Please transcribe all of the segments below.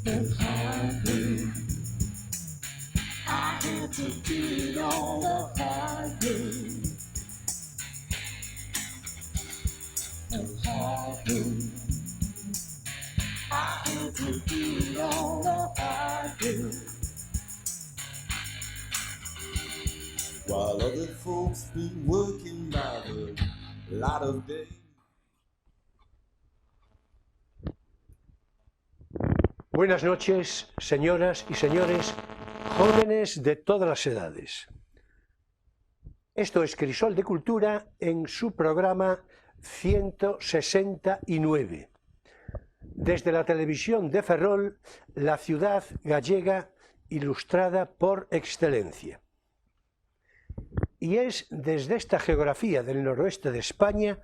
and highway. I had to do it on the highway. And highway. I had to do it on the highway. While other folks been working by the light of day. Buenas noches, señoras y señores, jóvenes de todas las edades. Esto es Crisol de Cultura en su programa 169. Desde la televisión de Ferrol, la ciudad gallega ilustrada por excelencia. Y es desde esta geografía del noroeste de España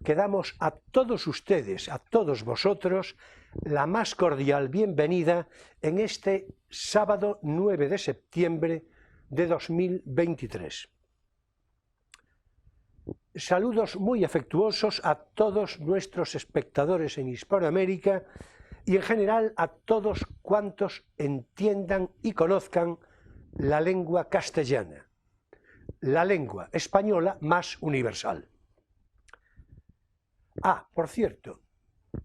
que damos a todos ustedes, a todos vosotros, la más cordial bienvenida en este sábado 9 de septiembre de 2023. Saludos muy afectuosos a todos nuestros espectadores en Hispanoamérica y en general a todos cuantos entiendan y conozcan la lengua castellana, la lengua española más universal. Ah, por cierto,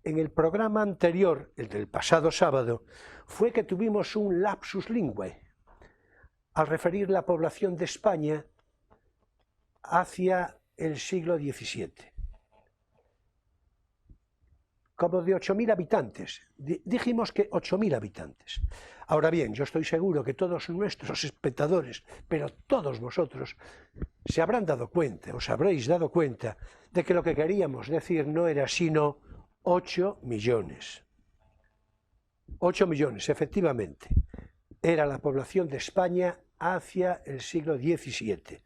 en el programa anterior, el del pasado sábado, fue que tuvimos un lapsus linguae al referir la población de España hacia el siglo XVII. Como de 8.000 habitantes. Dijimos que 8.000 habitantes. Ahora bien, yo estoy seguro que todos nuestros espectadores, pero todos vosotros, se habrán dado cuenta, os habréis dado cuenta, de que lo que queríamos decir no era sino 8 millones. 8 millones, efectivamente. Era la población de España hacia el siglo XVII.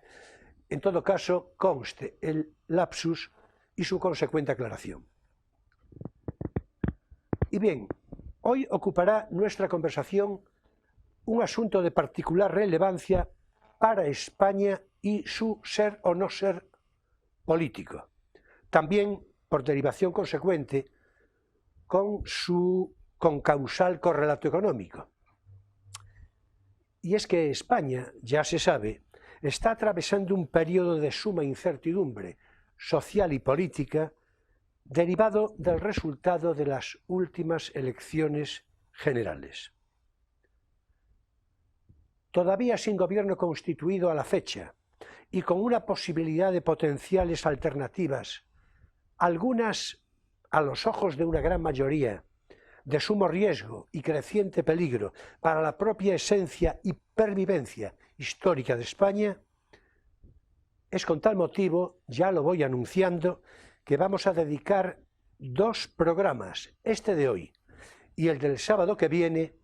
En todo caso, conste el lapsus y su consecuente aclaración. Y bien, hoy ocupará nuestra conversación un asunto de particular relevancia para España y su ser o no ser político. También, por derivación consecuente, con su concausal correlato económico. Y es que España, ya se sabe, está atravesando un periodo de suma incertidumbre social y política derivado del resultado de las últimas elecciones generales. Todavía sin gobierno constituido a la fecha y con una posibilidad de potenciales alternativas, algunas a los ojos de una gran mayoría, de sumo riesgo y creciente peligro para la propia esencia y pervivencia histórica de España, es con tal motivo, ya lo voy anunciando, que vamos a dedicar 2 programas, este de hoy y el del sábado que viene,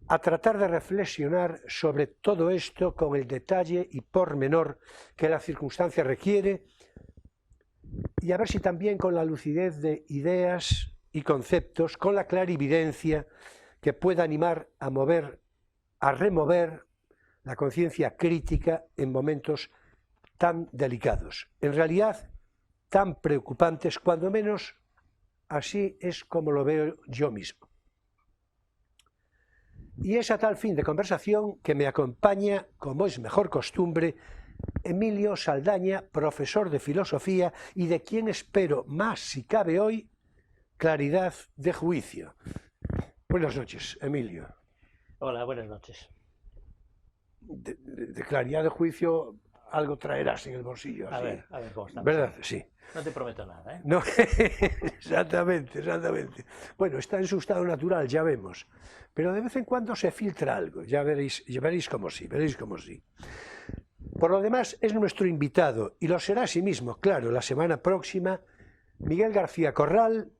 a tratar de reflexionar sobre todo esto con el detalle y pormenor que la circunstancia requiere y a ver si también con la lucidez de ideas y conceptos, con la clarividencia que pueda animar a mover, a remover la conciencia crítica en momentos tan delicados. En realidad, tan preocupantes, cuando menos así es como lo veo yo mismo. Y es a tal fin de conversación que me acompaña, como es mejor costumbre, Emilio Saldaña, profesor de filosofía y de quien espero más, si cabe hoy, claridad de juicio. Buenas noches, Emilio. Hola, buenas noches. De claridad de juicio algo traerás en el bolsillo. A así. ver cómo estamos. ¿Verdad? Sí. No te prometo nada, ¿eh? No, exactamente. Bueno, está en su estado natural, ya vemos. Pero de vez en cuando se filtra algo, ya veréis cómo sí, Por lo demás, es nuestro invitado, y lo será asimismo, claro, la semana próxima, Miguel García Corral,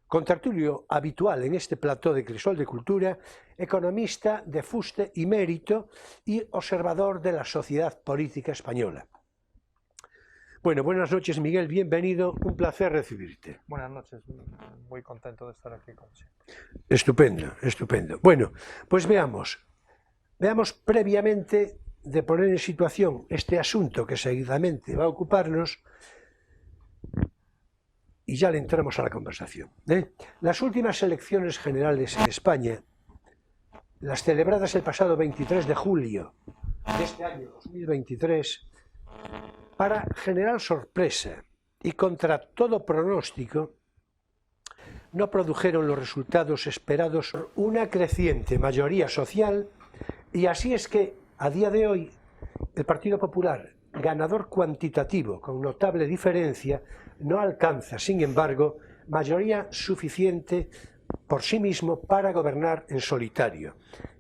contertulio habitual en este plató de Crisol de Cultura, economista de fuste y mérito y observador de la sociedad política española. Bueno, buenas noches, Miguel, bienvenido, un placer recibirte. Buenas noches, muy contento de estar aquí con usted. Estupendo. Bueno, pues veamos previamente de poner en situación este asunto que seguidamente va a ocuparnos, y ya le entramos a la conversación. Las últimas elecciones generales en España, las celebradas el pasado 23 de julio de este año 2023, para general sorpresa y contra todo pronóstico, no produjeron los resultados esperados por una creciente mayoría social, y así es que, a día de hoy, el Partido Popular, ganador cuantitativo con notable diferencia, no alcanza, sin embargo, mayoría suficiente por sí mismo para gobernar en solitario.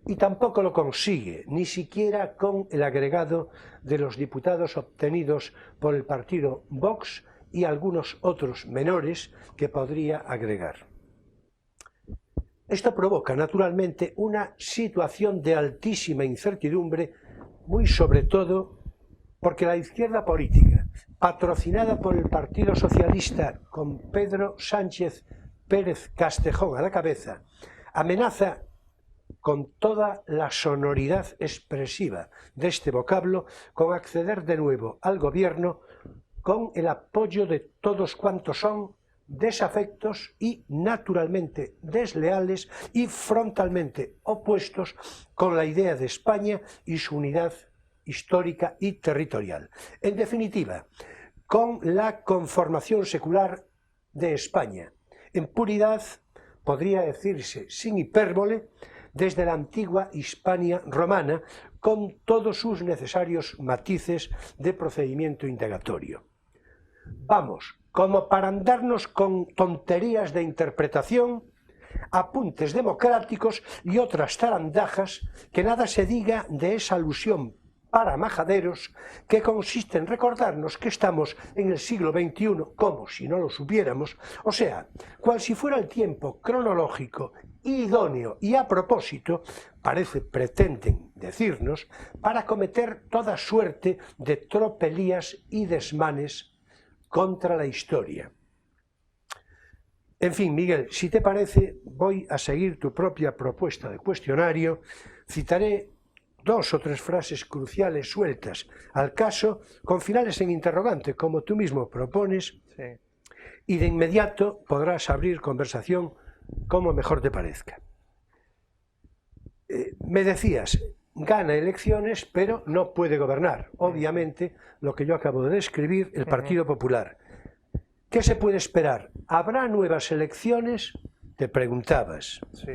Y tampoco lo consigue, ni siquiera con el agregado de los diputados obtenidos por el partido Vox y algunos otros menores que podría agregar. Esto provoca, naturalmente, una situación de altísima incertidumbre, muy sobre todo porque la izquierda política, patrocinada por el Partido Socialista con Pedro Sánchez Pérez Castejón a la cabeza, amenaza con toda la sonoridad expresiva de este vocablo con acceder de nuevo al gobierno con el apoyo de todos cuantos son desafectos y naturalmente desleales y frontalmente opuestos con la idea de España y su unidad histórica y territorial. En definitiva, con la conformación secular de España, en puridad, podría decirse sin hipérbole, desde la antigua Hispania romana, con todos sus necesarios matices de procedimiento integratorio. Vamos, como para andarnos con tonterías de interpretación, apuntes democráticos y otras zarandajas, que nada se diga de esa alusión para majaderos que consiste en recordarnos que estamos en el siglo XXI como si no lo supiéramos, o sea, cual si fuera el tiempo cronológico, idóneo y a propósito, pretenden decirnos, para cometer toda suerte de tropelías y desmanes contra la historia. En fin, Miguel, si te parece, voy a seguir tu propia propuesta de cuestionario. Citaré 2 o 3 frases cruciales sueltas al caso, con finales en interrogante, como tú mismo propones, Sí. y de inmediato podrás abrir conversación como mejor te parezca. Me decías, gana elecciones, pero no puede gobernar. Obviamente, lo que yo acabo de describir, el Partido Popular. ¿Qué se puede esperar? ¿Habrá nuevas elecciones? Te preguntabas. Sí.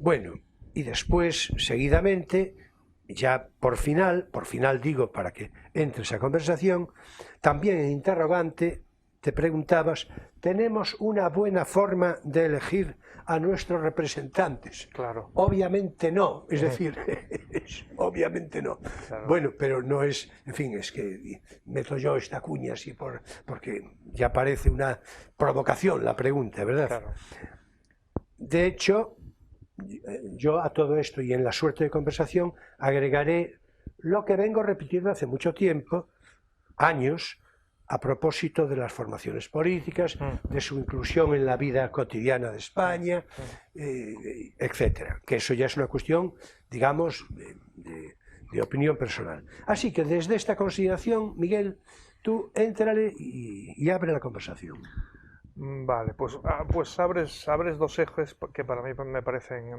Bueno, y después, seguidamente, ya por final digo para que entres a conversación, también en interrogante te preguntabas, ¿tenemos una buena forma de elegir a nuestros representantes? Claro. Obviamente no, es decir, obviamente no. Claro. Bueno, pero no es, en fin, es que meto yo esta cuña así porque ya parece una provocación la pregunta, ¿verdad? Claro. De hecho, yo a todo esto y en la suerte de conversación agregaré lo que vengo repitiendo hace mucho tiempo, años, a propósito de las formaciones políticas, de su inclusión en la vida cotidiana de España, etcétera. Que eso ya es una cuestión, digamos, de opinión personal. Así que desde esta consideración, Miguel, tú éntrale y abre la conversación. Vale, pues abres 2 ejes que para mí me parecen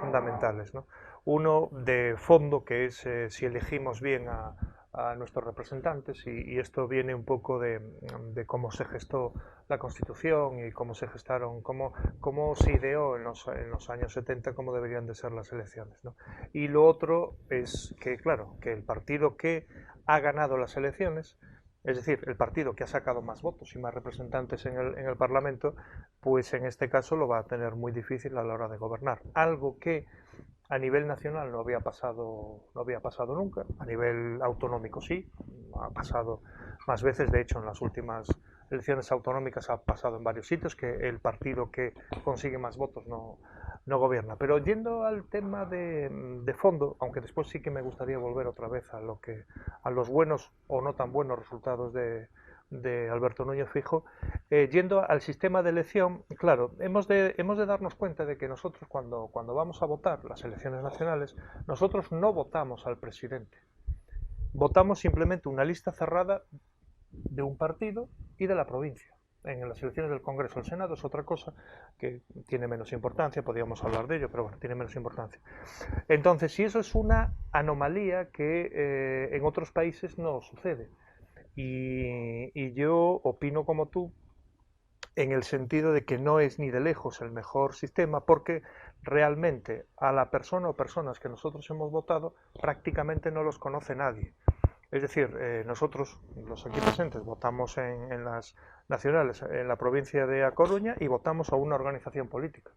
fundamentales, ¿no? Uno de fondo, que es si elegimos bien a nuestros representantes, y esto viene un poco de cómo se gestó la Constitución y cómo se gestaron, cómo se ideó en los años 70 cómo deberían de ser las elecciones, ¿no? Y lo otro es que, claro, que el partido que ha ganado las elecciones, es decir, el partido que ha sacado más votos y más representantes en el Parlamento, pues en este caso lo va a tener muy difícil a la hora de gobernar. Algo que a nivel nacional no había pasado nunca, a nivel autonómico sí, ha pasado más veces, de hecho en las últimas elecciones autonómicas ha pasado en varios sitios que el partido que consigue más votos no gobierna. Pero yendo al tema de fondo, aunque después sí que me gustaría volver otra vez a los buenos o no tan buenos resultados de Alberto Núñez Feijóo, yendo al sistema de elección, claro, hemos de darnos cuenta de que nosotros cuando vamos a votar las elecciones nacionales, nosotros no votamos al presidente, votamos simplemente una lista cerrada de un partido y de la provincia. en las elecciones del Congreso. El Senado es otra cosa que tiene menos importancia, podríamos hablar de ello, pero bueno, tiene menos importancia. Entonces, si eso es una anomalía que en otros países no sucede. Y yo opino como tú, en el sentido de que no es ni de lejos el mejor sistema, porque realmente a la persona o personas que nosotros hemos votado prácticamente no los conoce nadie. Es decir, nosotros, los aquí presentes, votamos en las nacionales en la provincia de A Coruña y votamos a una organización política.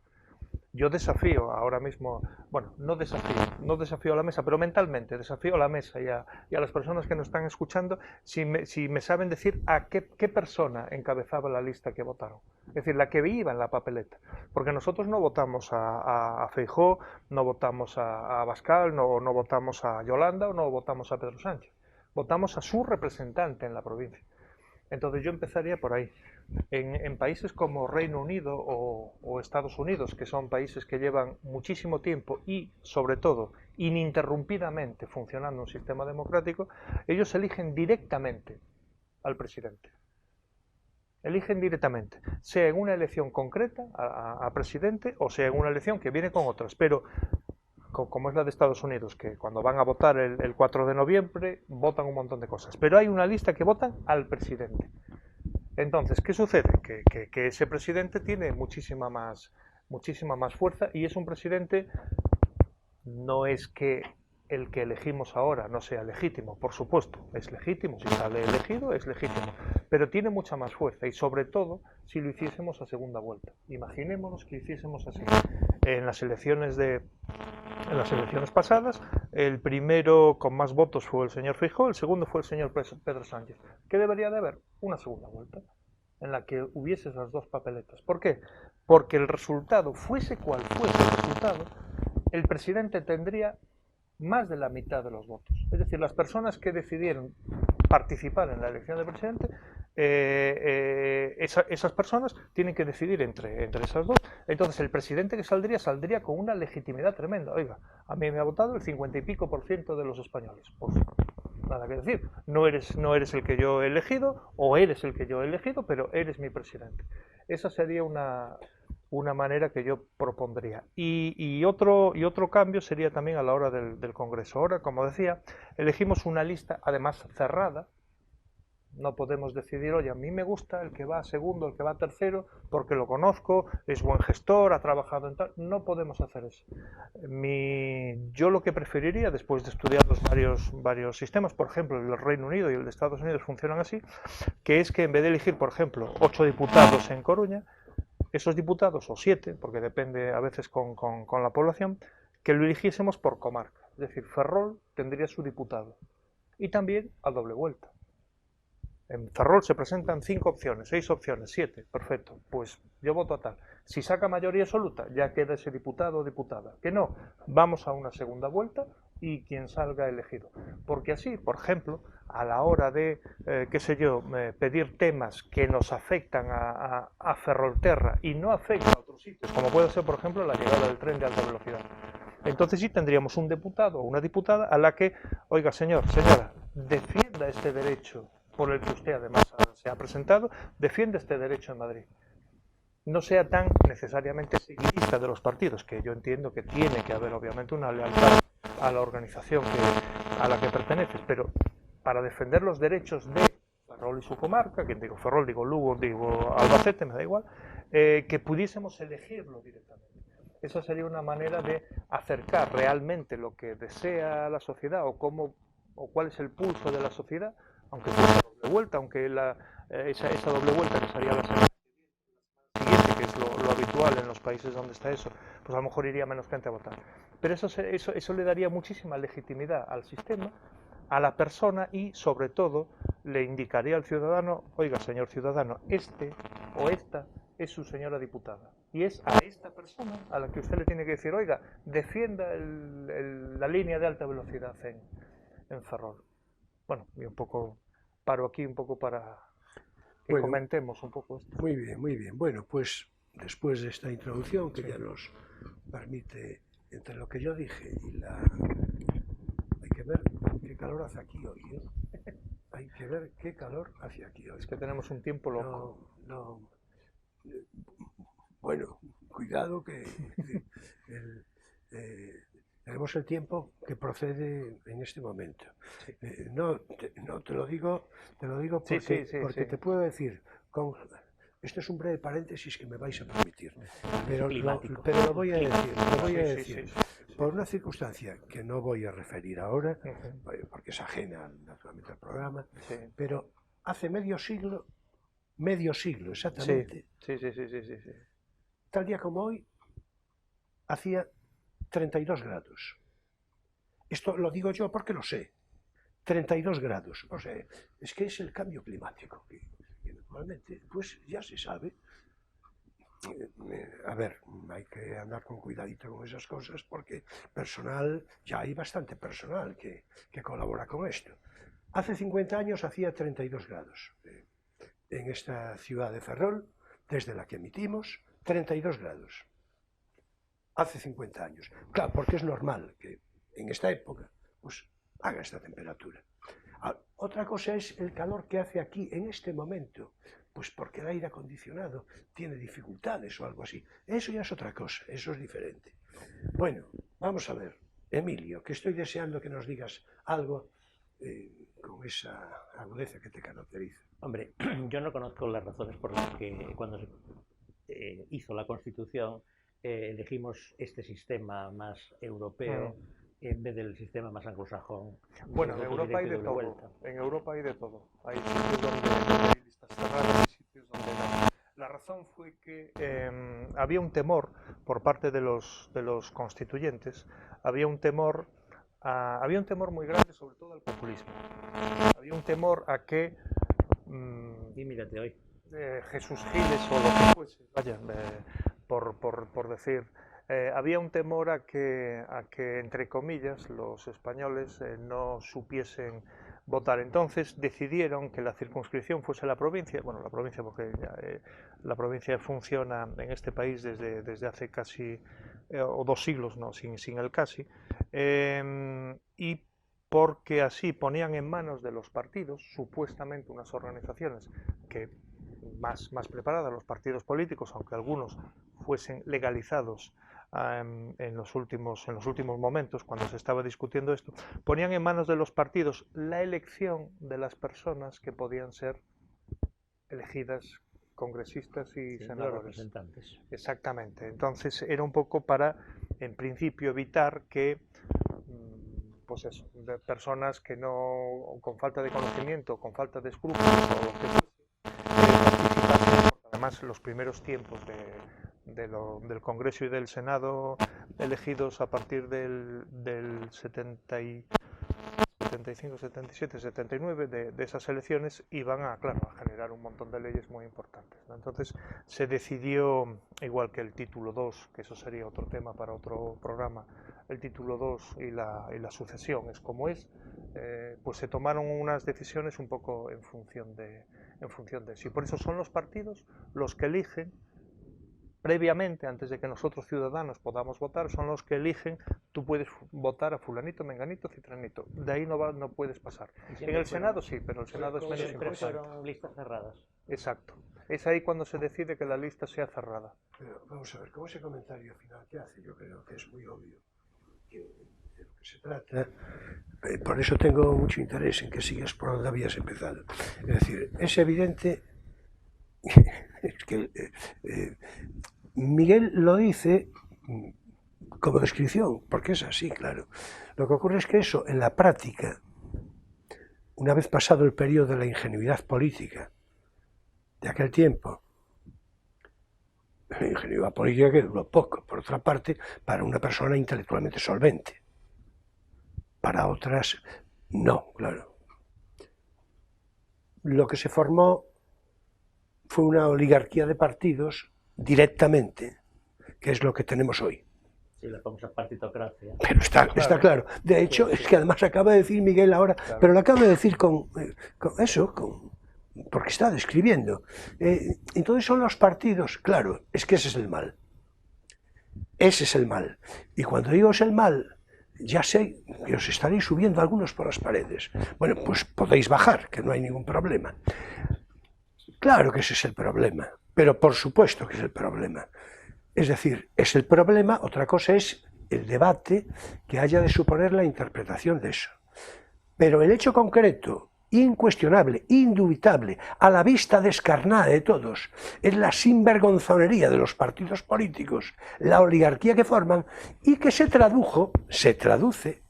Yo desafío ahora mismo, bueno, no desafío a la mesa, pero mentalmente desafío a la mesa y a las personas que nos están escuchando si me saben decir a qué persona encabezaba la lista que votaron. Es decir, la que iba en la papeleta. Porque nosotros no votamos a Feijóo, no votamos a Abascal, no votamos a Yolanda o no votamos a Pedro Sánchez. Votamos a su representante en la provincia. Entonces yo empezaría por ahí. En países como Reino Unido o Estados Unidos, que son países que llevan muchísimo tiempo y, sobre todo, ininterrumpidamente funcionando un sistema democrático, ellos eligen directamente al presidente. Eligen directamente, sea en una elección concreta a presidente o sea en una elección que viene con otras, pero como es la de Estados Unidos, que cuando van a votar el 4 de noviembre votan un montón de cosas, pero hay una lista que votan al presidente. Entonces, ¿qué sucede? Que ese presidente tiene muchísima más fuerza y es un presidente, no es que el que elegimos ahora no sea legítimo, por supuesto, es legítimo, si sale elegido es legítimo, pero tiene mucha más fuerza y sobre todo si lo hiciésemos a segunda vuelta. Imaginémonos que lo hiciésemos así. En las elecciones pasadas, el primero con más votos fue el señor Feijóo, el segundo fue el señor Pedro Sánchez. ¿Qué debería de haber? Una segunda vuelta en la que hubiese esas dos papeletas. ¿Por qué? Porque el resultado, fuese cual fuese el resultado, el presidente tendría más de la mitad de los votos. Es decir, las personas que decidieron participar en la elección del presidente, esas personas tienen que decidir entre esas dos. Entonces el presidente que saldría con una legitimidad tremenda. Oiga, a mí me ha votado el 50 y pico % de los españoles. Pues nada que decir, no eres el que yo he elegido o eres el que yo he elegido, pero eres mi presidente. Esa sería una manera que yo propondría. Y otro cambio sería también a la hora del Congreso. Ahora, como decía, elegimos una lista además cerrada. No podemos decidir, oye, a mí me gusta el que va segundo, el que va tercero, porque lo conozco, es buen gestor, ha trabajado en tal. No podemos hacer eso. Yo lo que preferiría, después de estudiar los varios sistemas, por ejemplo, el del Reino Unido y el de Estados Unidos funcionan así, que es que en vez de elegir, por ejemplo, 8 diputados en Coruña, esos diputados, o 7, porque depende a veces con la población, que lo eligiésemos por comarca. Es decir, Ferrol tendría su diputado. Y también a doble vuelta. En Ferrol se presentan 5 opciones, 6 opciones, 7, perfecto, pues yo voto a tal. Si saca mayoría absoluta, ya queda ese diputado o diputada. Que no, vamos a una segunda vuelta y quien salga elegido. Porque así, por ejemplo, a la hora de, pedir temas que nos afectan a Ferrolterra y no afectan a otros sitios, como puede ser, por ejemplo, la llegada del tren de alta velocidad. Entonces sí tendríamos un diputado o una diputada a la que, oiga, señora, defienda este derecho por el que usted además se ha presentado, defiende este derecho en Madrid. No sea tan necesariamente seguidista de los partidos, que yo entiendo que tiene que haber obviamente una lealtad a la organización a la que perteneces, pero para defender los derechos de Ferrol y su comarca, que digo Ferrol, digo Lugo, digo Albacete, me da igual, que pudiésemos elegirlo directamente. Esa sería una manera de acercar realmente lo que desea la sociedad o cuál es el pulso de la sociedad, aunque sea doble vuelta, aunque esa doble vuelta que sería la semana siguiente, que es lo habitual en los países donde está eso, pues a lo mejor iría menos gente a votar. Pero eso le daría muchísima legitimidad al sistema, a la persona y, sobre todo, le indicaría al ciudadano, oiga, señor ciudadano, este o esta es su señora diputada. Y es a esta persona a la que usted le tiene que decir, oiga, defienda la línea de alta velocidad en Ferrol. Bueno, y un poco paro aquí un poco para que comentemos un poco esto. Muy bien, muy bien. Bueno, pues después de esta introducción que ya nos permite, entre lo que yo dije y hay que ver qué calor hace aquí hoy, ¿eh? hay que ver qué calor hace aquí hoy. Es que tenemos un tiempo loco. Bueno, cuidado que tenemos el tiempo que procede en este momento. Sí. No te lo digo porque, porque te puedo decir, esto es un breve paréntesis que me vais a permitir, pero lo voy a decir, por una circunstancia que no voy a referir ahora, porque es ajena naturalmente al programa, pero hace medio siglo exactamente, tal día como hoy, hacía 32 grados. Esto lo digo yo porque lo sé. 32 grados. O sea, es que es el cambio climático. Que naturalmente, pues ya se sabe. A ver, hay que andar con cuidadito con esas cosas porque personal, ya hay bastante personal que colabora con esto. Hace 50 años hacía 32 grados. En esta ciudad de Ferrol, desde la que emitimos, 32 grados. Hace 50 años. Claro, porque es normal que en esta época pues haga esta temperatura. Otra cosa es el calor que hace aquí en este momento, pues porque el aire acondicionado tiene dificultades o algo así. Eso ya es otra cosa, eso es diferente. Bueno, vamos a ver, Emilio, que estoy deseando que nos digas algo con esa agudeza que te caracteriza. Hombre, yo no conozco las razones por las que cuando se hizo la Constitución elegimos este sistema más europeo en vez del sistema más anglosajón. Bueno, en Europa hay de todo. En Europa hay de todo. Hay sitios donde hay listas cerradas y sitios donde no. La razón fue que había un temor por parte de los constituyentes, había un temor muy grande, sobre todo al populismo. Había un temor a que y mírate hoy. Jesús Giles o lo que fuese, vaya, por decir, había un temor a que, entre comillas, los españoles no supiesen votar. Entonces decidieron que la circunscripción fuese la provincia, bueno, la provincia porque la provincia funciona en este país desde hace casi, o 2 siglos, no, sin el casi, y porque así ponían en manos de los partidos, supuestamente unas organizaciones que más preparadas, los partidos políticos, aunque algunos fuesen legalizados en los últimos momentos, cuando se estaba discutiendo esto, ponían en manos de los partidos la elección de las personas que podían ser elegidas congresistas y senadores. Los representantes. Exactamente. Entonces era un poco para, en principio, evitar que pues eso, de personas que no, con falta de conocimiento, con falta de escrúpulos o lo que participasen, además los primeros tiempos del Congreso y del Senado elegidos a partir del 75, 77, 79 de esas elecciones iban a generar un montón de leyes muy importantes, ¿no? Entonces se decidió, igual que el título 2, que eso sería otro tema para otro programa, el título 2 y la sucesión es como es, pues se tomaron unas decisiones un poco en función de eso. Y por eso son los partidos los que eligen previamente, antes de que nosotros ciudadanos podamos votar, son los que eligen. Tú puedes votar a fulanito, menganito, citranito, de ahí no puedes pasar. En el Senado sí, pero el Senado es menos importante. Fueron listas cerradas. Exacto. Es ahí cuando se decide que la lista sea cerrada. Pero vamos a ver, con ese comentario final que hace, yo creo que es muy obvio que de lo que se trata. Por eso tengo mucho interés en que sigas por donde habías empezado. Es decir, es evidente es que Miguel lo dice como descripción, porque es así, claro. Lo que ocurre es que eso, en la práctica, una vez pasado el periodo de la ingenuidad política de aquel tiempo, la ingenuidad política que duró poco, por otra parte, para una persona intelectualmente solvente. Para otras, no, claro. Lo que se formó fue una oligarquía de partidos directamente, que es lo que tenemos hoy. Sí, la famosa partitocracia. Pero está claro. De hecho, es que además acaba de decir Miguel ahora, pero lo acaba de decir con eso, porque está describiendo. Entonces son los partidos, claro, es que ese es el mal. Ese es el mal. Y cuando digo es el mal, ya sé que os estaréis subiendo algunos por las paredes. Bueno, pues podéis bajar, que no hay ningún problema. Claro que ese es el problema, pero por supuesto que es el problema. Es decir, es el problema, otra cosa es el debate que haya de suponer la interpretación de eso. Pero el hecho concreto, incuestionable, indubitable, a la vista descarnada de todos, es la sinvergonzonería de los partidos políticos, la oligarquía que forman y que se traduce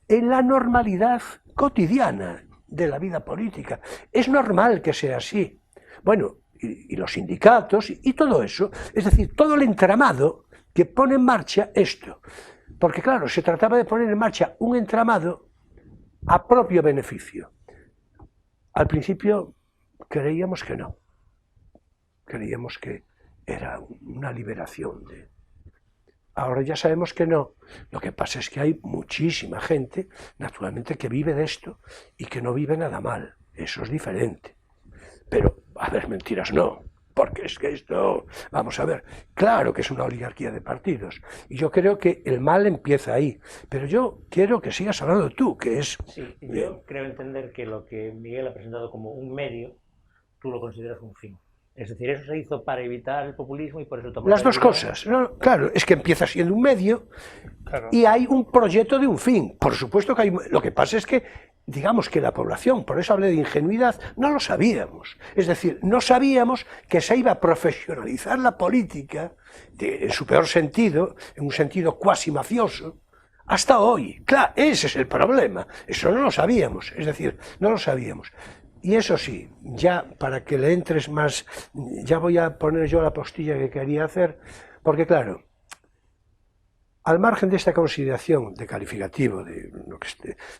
en la normalidad cotidiana de la vida política. Es normal que sea así. Bueno, y los sindicatos y todo eso, es decir, todo el entramado que pone en marcha esto. Porque claro, se trataba de poner en marcha un entramado a propio beneficio. Al principio creíamos que no. Creíamos que era una liberación. Ahora ya sabemos que no. Lo que pasa es que hay muchísima gente, naturalmente, que vive de esto y que no vive nada mal. Eso es diferente. Pero, a ver, mentiras no. Porque es que esto, vamos a ver, claro que es una oligarquía de partidos. Y yo creo que el mal empieza ahí. Pero yo quiero que sigas hablando tú, que es... Sí, yo creo entender que lo que Miguel ha presentado como un medio, tú lo consideras un fin. Es decir, eso se hizo para evitar el populismo y por eso tomó las dos cosas. No, claro, es que empieza siendo un medio y hay un proyecto de un fin. Por supuesto que hay... Lo que pasa es que, digamos que la población, por eso hablé de ingenuidad, no lo sabíamos. Es decir, no sabíamos que se iba a profesionalizar la política, en su peor sentido, en un sentido cuasi mafioso, hasta hoy. Claro, ese es el problema. Eso no lo sabíamos. Es decir, no lo sabíamos. Y eso sí, ya para que le entres más, ya voy a poner yo la postilla que quería hacer, porque claro, al margen de esta consideración de calificativo de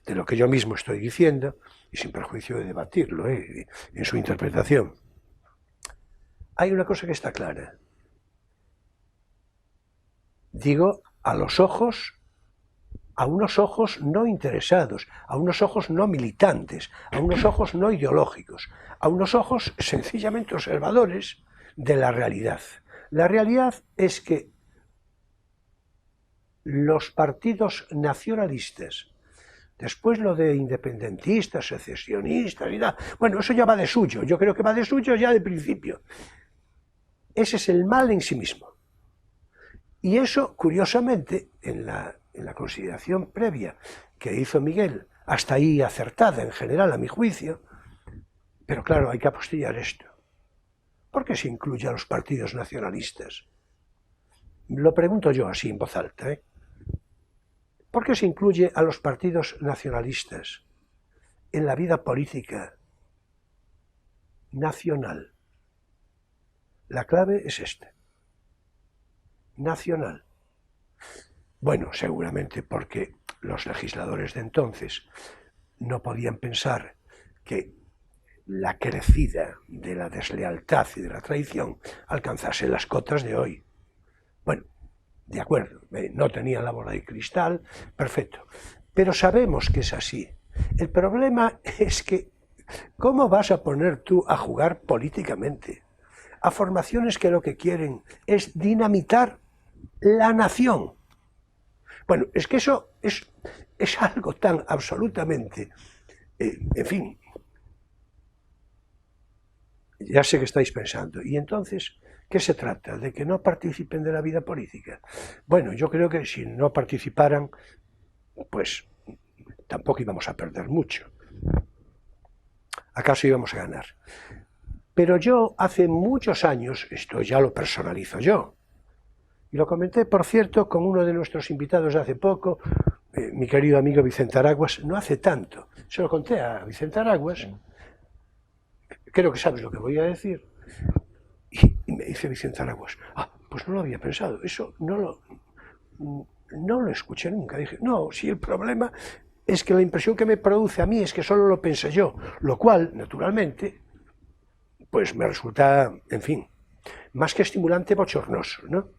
lo que yo mismo estoy diciendo, y sin perjuicio de debatirlo en su interpretación, hay una cosa que está clara. Digo, a unos ojos no interesados, a unos ojos no militantes, a unos ojos no ideológicos, a unos ojos sencillamente observadores de la realidad. La realidad es que los partidos nacionalistas, después lo de independentistas, secesionistas y tal, bueno, eso ya va de suyo, yo creo que va de suyo ya de principio. Ese es el mal en sí mismo. Y eso, curiosamente, en la consideración previa que hizo Miguel, hasta ahí acertada en general a mi juicio, pero claro, hay que apostillar esto. ¿Por qué se incluye a los partidos nacionalistas? Lo pregunto yo así en voz alta, ¿eh? ¿Por qué se incluye a los partidos nacionalistas en la vida política nacional? La clave es esta. Nacional. Bueno, seguramente porque los legisladores de entonces no podían pensar que la crecida de la deslealtad y de la traición alcanzase las cotas de hoy. Bueno, de acuerdo, no tenían la bola de cristal, perfecto. Pero sabemos que es así. El problema es que, ¿cómo vas a poner tú a jugar políticamente a formaciones que lo que quieren es dinamitar la nación? Bueno, es que eso es algo tan absolutamente, en fin, ya sé que estáis pensando. Y entonces, ¿qué se trata? ¿De que no participen de la vida política? Bueno, yo creo que si no participaran, pues tampoco íbamos a perder mucho. ¿Acaso íbamos a ganar? Pero yo hace muchos años, esto ya lo personalizo yo, y lo comenté, por cierto, con uno de nuestros invitados de hace poco, mi querido amigo Vicente Araguas, no hace tanto. Se lo conté a Vicente Araguas, creo que sabes lo que voy a decir, y me dice Vicente Araguas, pues no lo había pensado, eso no lo escuché nunca. Dije, no, si el problema es que la impresión que me produce a mí es que solo lo pensé yo, lo cual, naturalmente, pues me resulta, en fin, más que estimulante, bochornoso, ¿no?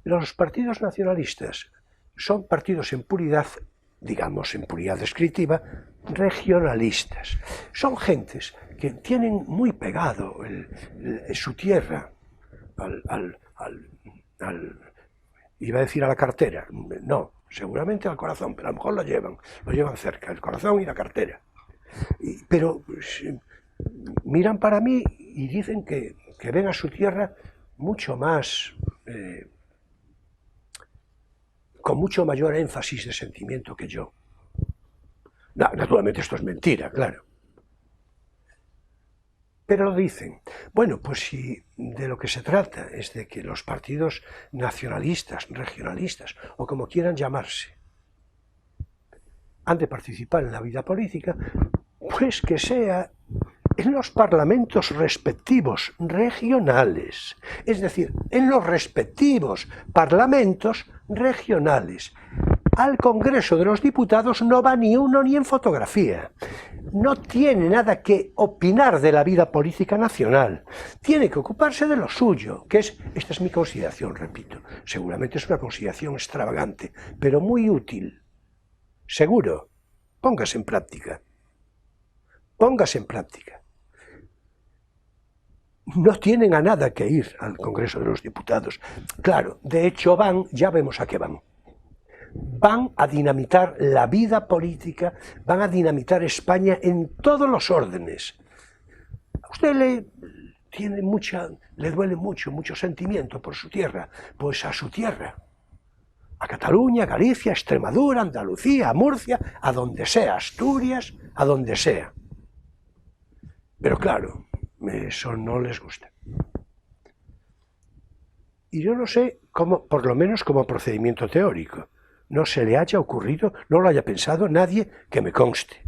Los partidos nacionalistas son partidos en puridad, digamos en puridad descriptiva, regionalistas. Son gentes que tienen muy pegado su tierra Iba a decir a la cartera. No, seguramente al corazón, pero a lo mejor lo llevan cerca, el corazón y la cartera. Pero pues, miran para mí y dicen que ven a su tierra mucho más, con mucho mayor énfasis de sentimiento que yo. No, naturalmente esto es mentira, claro. Pero lo dicen. Bueno, pues si de lo que se trata es de que los partidos nacionalistas, regionalistas, o como quieran llamarse, han de participar en la vida política, pues que sea en los parlamentos respectivos regionales, es decir, en los respectivos parlamentos regionales. Al Congreso de los Diputados no va ni uno ni en fotografía. No tiene nada que opinar de la vida política nacional. Tiene que ocuparse de lo suyo, que es, esta es mi consideración, repito, seguramente es una consideración extravagante, pero muy útil. Seguro, póngase en práctica. Póngase en práctica. No tienen a nada que ir al Congreso de los Diputados. Claro, de hecho van, ya vemos a qué van. Van a dinamitar la vida política, van a dinamitar España en todos los órdenes. A usted le duele mucho sentimiento por su tierra, pues a su tierra. A Cataluña, Galicia, Extremadura, Andalucía, Murcia, a donde sea, Asturias, a donde sea. Pero claro, eso no les gusta. Y yo no sé cómo, por lo menos como procedimiento teórico, no se le haya ocurrido, no lo haya pensado nadie que me conste.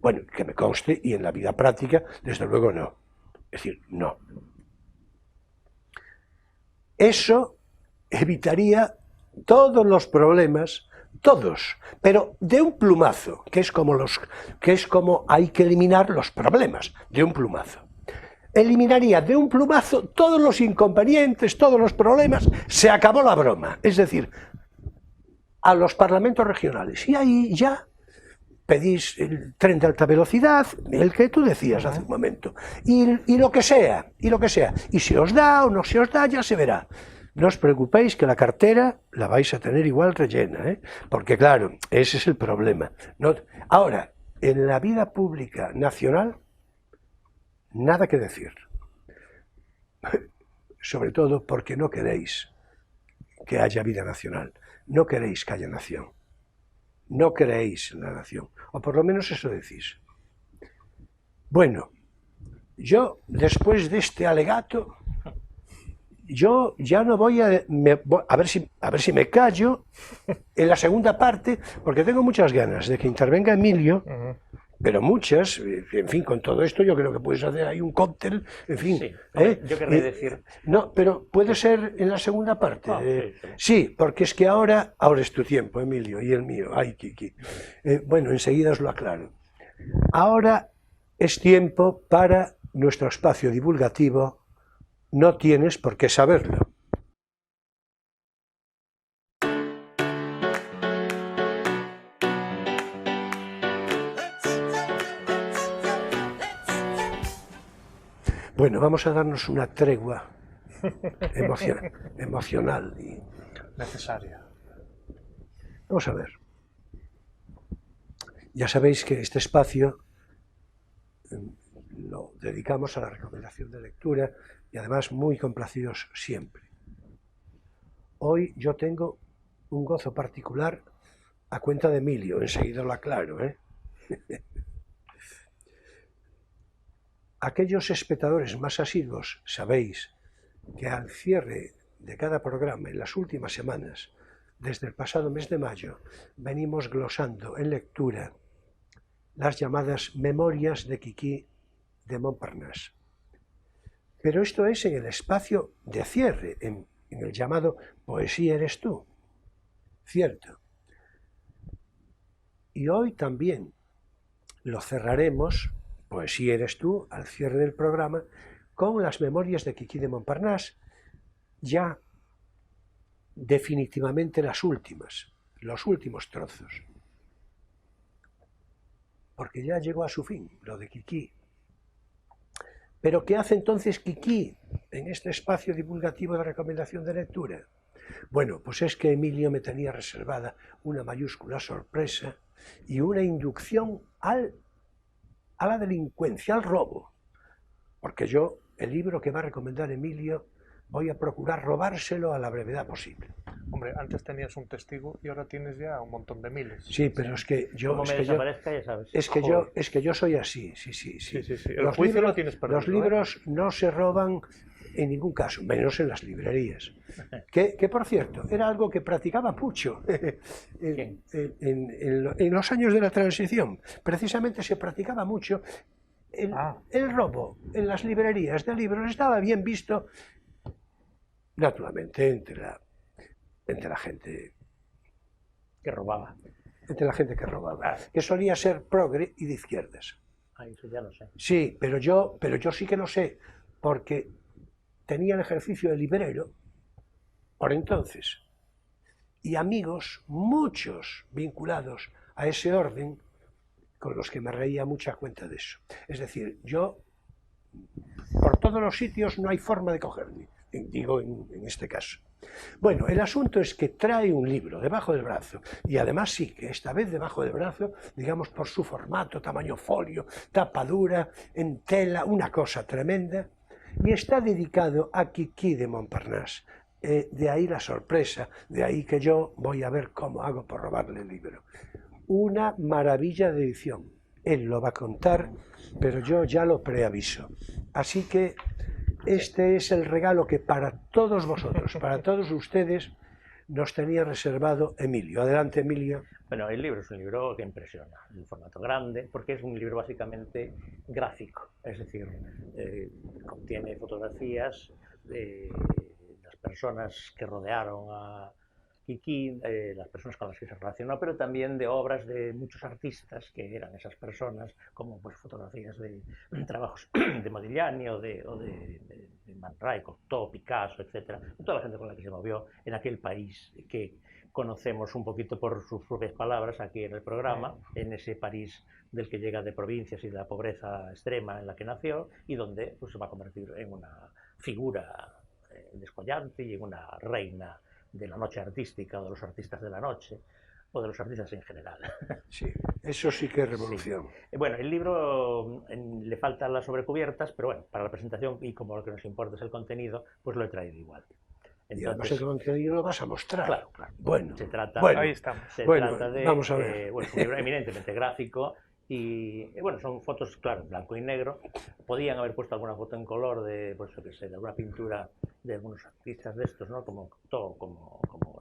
Bueno, que me conste y en la vida práctica, desde luego no. Es decir, no. Eso evitaría todos los problemas, todos, pero de un plumazo, que es como hay que eliminar los problemas, de un plumazo. Eliminaría de un plumazo todos los inconvenientes, todos los problemas, se acabó la broma. Es decir, a los parlamentos regionales. Y ahí ya pedís el tren de alta velocidad, el que tú decías hace un momento, y lo que sea, y si os da o no se os da, ya se verá. No os preocupéis que la cartera la vais a tener igual rellena, ¿eh? Porque claro, ese es el problema. Ahora, en la vida pública nacional, nada que decir. Sobre todo porque no queréis que haya vida nacional. No queréis que haya nación. No creéis en la nación. O por lo menos eso decís. Bueno, yo después de este alegato, yo ya no voy a ver si me callo en la segunda parte, porque tengo muchas ganas de que intervenga Emilio, pero muchas, en fin, con todo esto yo creo que puedes hacer ahí un cóctel, en fin. Sí, yo querría decir... No, pero puede ser en la segunda parte. Sí, porque es que ahora es tu tiempo, Emilio, y el mío. Ay, Kiki. Bueno, enseguida os lo aclaro. Ahora es tiempo para nuestro espacio divulgativo. No tienes por qué saberlo. Bueno, vamos a darnos una tregua emocional y necesaria. Vamos a ver. Ya sabéis que este espacio lo dedicamos a la recomendación de lectura y además muy complacidos siempre. Hoy yo tengo un gozo particular a cuenta de Emilio, enseguida lo aclaro, ¿eh? Aquellos espectadores más asiduos sabéis que al cierre de cada programa en las últimas semanas, desde el pasado mes de mayo, venimos glosando en lectura las llamadas Memorias de Kiki de Montparnasse. Pero esto es en el espacio de cierre, en el llamado Poesía eres tú, cierto. Y hoy también lo cerraremos, Poesía eres tú, al cierre del programa, con las Memorias de Kiki de Montparnasse, ya definitivamente las últimas, los últimos trozos. Porque ya llegó a su fin lo de Kiki. Pero ¿qué hace entonces Kiki en este espacio divulgativo de recomendación de lectura? Bueno, pues es que Emilio me tenía reservada una mayúscula sorpresa y una inducción a la delincuencia, al robo. Porque yo, el libro que va a recomendar Emilio, voy a procurar robárselo a la brevedad posible. Hombre, antes tenías un testigo y ahora tienes ya un montón de miles. Sí, pero es que yo... Como me desaparezca, ya sabes. Es que yo soy así, sí. El juicio lo tienes perdido, los libros no se roban en ningún caso, menos en las librerías. Que por cierto, era algo que practicaba Pucho en los años de la transición. Precisamente se practicaba mucho el robo en las librerías de libros. Estaba bien visto, naturalmente, entre la gente que robaba. Entre la gente que robaba, que solía ser progre y de izquierdas. Eso ya lo sé. Sí, pero yo sí que lo sé, porque tenía el ejercicio de librero por entonces, y amigos, muchos vinculados a ese orden, con los que me reía mucha cuenta de eso. Es decir, yo, por todos los sitios no hay forma de cogerme, digo en este caso. Bueno, el asunto es que trae un libro debajo del brazo, y además sí, que esta vez debajo del brazo, digamos por su formato, tamaño folio, tapa dura, en tela, una cosa tremenda, y está dedicado a Quiquí de Montparnasse. De ahí la sorpresa, de ahí que yo voy a ver cómo hago por robarle el libro. Una maravilla de edición. Él lo va a contar, pero yo ya lo preaviso. Así que este es el regalo que para todos vosotros, para todos ustedes, nos tenía reservado Emilio. Adelante, Emilio. Bueno, el libro es un libro que impresiona, en formato grande, porque es un libro básicamente gráfico, es decir, contiene fotografías de las personas que rodearon a Quiquí, las personas con las que se relacionó, pero también de obras de muchos artistas que eran esas personas, como pues fotografías de trabajos de Modigliani o de Man Ray, Cocteau, Picasso, etc. Toda la gente con la que se movió en aquel país que conocemos un poquito por sus propias palabras aquí en el programa, en ese París del que llega de provincias y de la pobreza extrema en la que nació, y donde pues, se va a convertir en una figura descollante y en una reina de la noche artística o de los artistas de la noche o de los artistas en general. Sí, eso sí que es revolución. Sí. Bueno, el libro le faltan las sobrecubiertas, pero bueno, para la presentación y como lo que nos importa es el contenido, pues lo he traído igual. Entonces, y además el contenido lo vas a mostrar. Claro. Bueno, se trata, ahí estamos. Se trata de, vamos a ver. Bueno, un libro eminentemente gráfico y bueno, son fotos, claro, en blanco y negro. Podían haber puesto alguna foto en color de, pues yo qué sé, de alguna pintura de algunos artistas de estos, ¿no? Como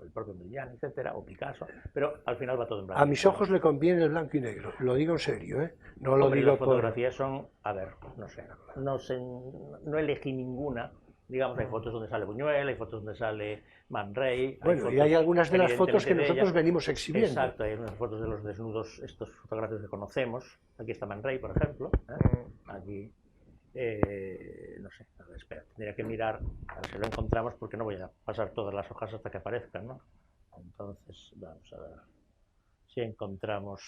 el propio Modigliani, etcétera, o Picasso, pero al final va todo en blanco. A mis ojos le conviene el blanco y negro, lo digo en serio, ¿eh? No lo digo las fotografías son, a ver, no sé, no elegí ninguna. Digamos, hay fotos donde sale Buñuel, hay fotos donde sale Man Ray. Bueno, y hay algunas de las fotos que nosotros venimos exhibiendo. Exacto, hay unas fotos de los desnudos, estos fotógrafos que conocemos. Aquí está Man Ray, por ejemplo. Aquí, no sé, a ver, espera, tendría que mirar a ver si lo encontramos porque no voy a pasar todas las hojas hasta que aparezcan, ¿no? Entonces, vamos a ver si encontramos,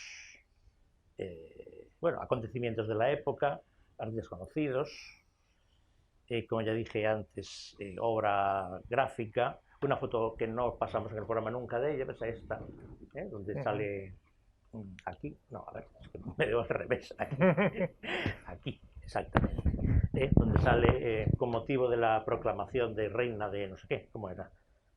bueno, acontecimientos de la época, artistas conocidos. Como ya dije antes, obra gráfica, una foto que no pasamos en el programa nunca de ella, pues esta, donde sale aquí, no, a ver, es que me veo al revés, aquí, exactamente, donde sale con motivo de la proclamación de reina de no sé qué, ¿cómo era?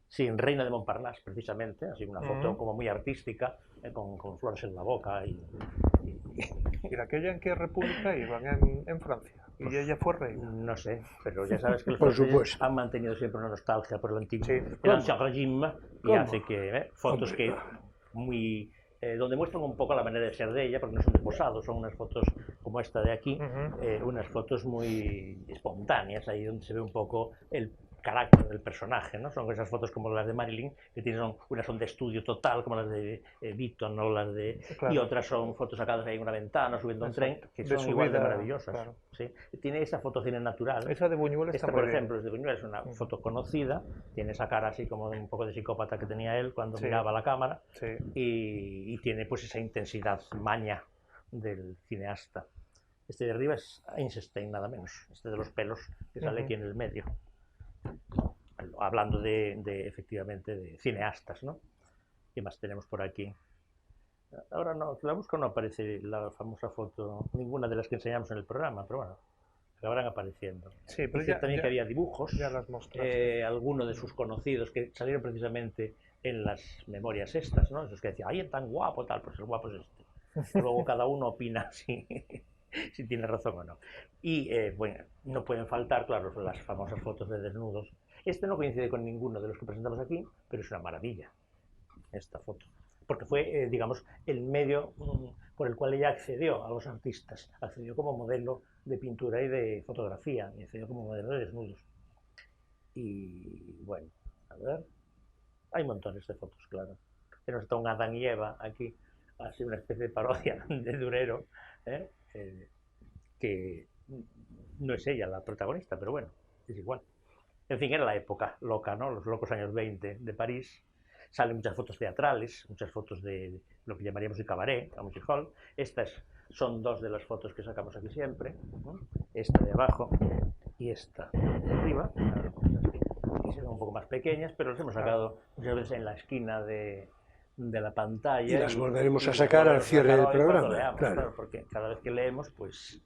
Sí, reina de Montparnasse, precisamente, así una foto como muy artística, con flores en la boca y aquella en qué república iban? En Francia. ¿Y pues, ella fue reina? No sé, pero ya sabes que los franceses han mantenido siempre una nostalgia por el antiguo, el ancien régime, y hace que fotos que muy donde muestran un poco la manera de ser de ella, porque no son de posado, son unas fotos como esta de aquí, unas fotos muy espontáneas, ahí donde se ve un poco el carácter del personaje, ¿no? Son esas fotos como las de Marilyn, que tienen unas son de estudio total, como las de Beaton, ¿no? Las de, claro. Y otras son fotos sacadas ahí en una ventana, subiendo un tren, que son igual de maravillosas. Claro. ¿Sí? Tiene esa fotocine natural. Esa de Buñuel está por ejemplo, es de Buñuel, es una foto conocida, tiene esa cara así como un poco de psicópata que tenía él cuando miraba la cámara, y tiene pues esa intensidad, maña del cineasta. Este de arriba es Eisenstein, nada menos, este de los pelos, que sale aquí en el medio. hablando efectivamente de cineastas, ¿no? ¿Qué más tenemos por aquí? Ahora no, la busco, no aparece la famosa foto, ninguna de las que enseñamos en el programa, pero bueno, acabarán apareciendo. Sí, pero Dice también que había dibujos, ya las mostraste. algunos de sus conocidos que salieron precisamente en las memorias estas, ¿no? Esos que decían, ¡ay, es tan guapo, tal! Pues el guapo es este. Luego cada uno opina si tiene razón o no. Y, bueno, no pueden faltar, claro, las famosas fotos de desnudos. Este no coincide con ninguno de los que presentamos aquí, pero es una maravilla, esta foto. Porque fue, digamos, el medio por el cual ella accedió a los artistas. Accedió como modelo de pintura y de fotografía, y accedió como modelo de desnudos. Y, bueno, a ver... Hay montones de fotos, claro. Tenemos hasta un Adán y Eva aquí, así una especie de parodia de Durero, que no es ella la protagonista, pero bueno, es igual. En fin, era la época loca, ¿no? Los locos años 20 de París. Salen muchas fotos teatrales, muchas fotos de lo que llamaríamos el cabaret, la music hall. Estas son dos de las fotos que sacamos aquí siempre, ¿no? Esta de abajo y esta de arriba. Aquí serán un poco más pequeñas, pero las hemos sacado muchas veces en la esquina de la pantalla. Y las volveremos a sacar al cierre del programa. Leamos, claro, porque cada vez que leemos, pues...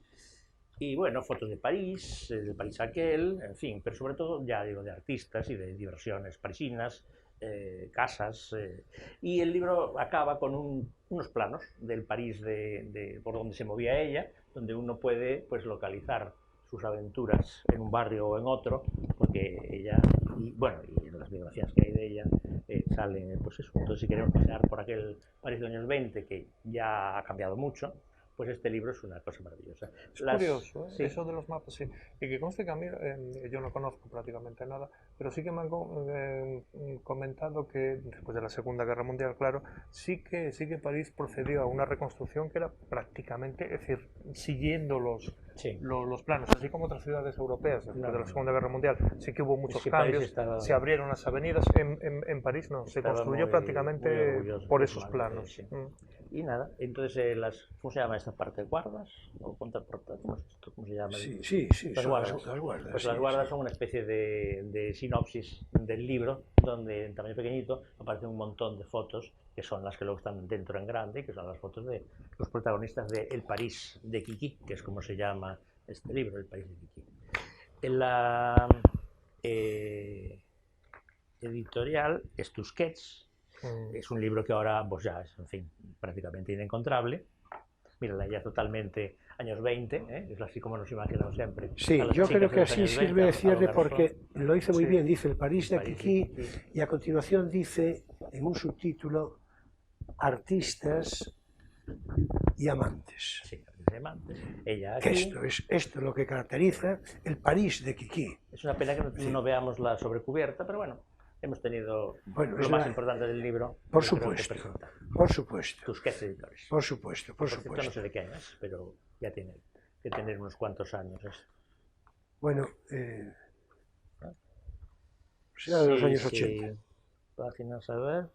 Y bueno, fotos de París, del París aquel, en fin, pero sobre todo, ya digo, de artistas y de diversiones parisinas, casas. Y el libro acaba con unos planos del París por donde se movía ella, donde uno puede, pues, localizar sus aventuras en un barrio o en otro, porque ella, y bueno, y en las biografías que hay de ella, salen, pues eso. Entonces, si queremos pasear por aquel París de los años 20, que ya ha cambiado mucho, pues este libro es una cosa maravillosa. Es curioso, sí. Eso de los mapas, sí. Y que conste que a mí, yo no conozco prácticamente nada, pero sí que me han comentado que después de la Segunda Guerra Mundial, claro, sí que París procedió a una reconstrucción que era prácticamente, es decir, siguiendo los planos, así como otras ciudades europeas después de la Segunda Guerra Mundial. Sí que hubo muchos cambios, se abrieron las avenidas. En París no, se construyó prácticamente por esos planos. Sí. Y nada, entonces, ¿cómo se llama esta parte? ¿Guardas? ¿O contraportadas? No sé cómo se llama. Sí, las guardas. Pues sí, las guardas son una especie de sinopsis del libro, donde en tamaño pequeñito aparecen un montón de fotos, que son las que luego están dentro en grande, que son las fotos de los protagonistas de El París de Kiki, que es como se llama este libro, El París de Kiki. En la editorial es Tusquets. Es un libro que ahora, pues ya es, en fin, prácticamente inencontrable. Mírala, ya totalmente años 20, es así como nos imaginamos siempre. Sí, yo creo que así sirve de cierre porque lo hizo muy bien. Dice El París de Kiki y a continuación dice, en un subtítulo, Artistas y amantes. Sí, y amantes. Ella aquí, esto es lo que caracteriza El París de Kiki. Es una pena que no veamos la sobrecubierta, pero bueno. Hemos tenido lo más importante del libro. Por supuesto, por supuesto. Tusquets Editores. Por supuesto, por supuesto. No sé de qué año es, pero ya tiene que tener unos cuantos años. Bueno, será de los años 80. Páginas, a ver.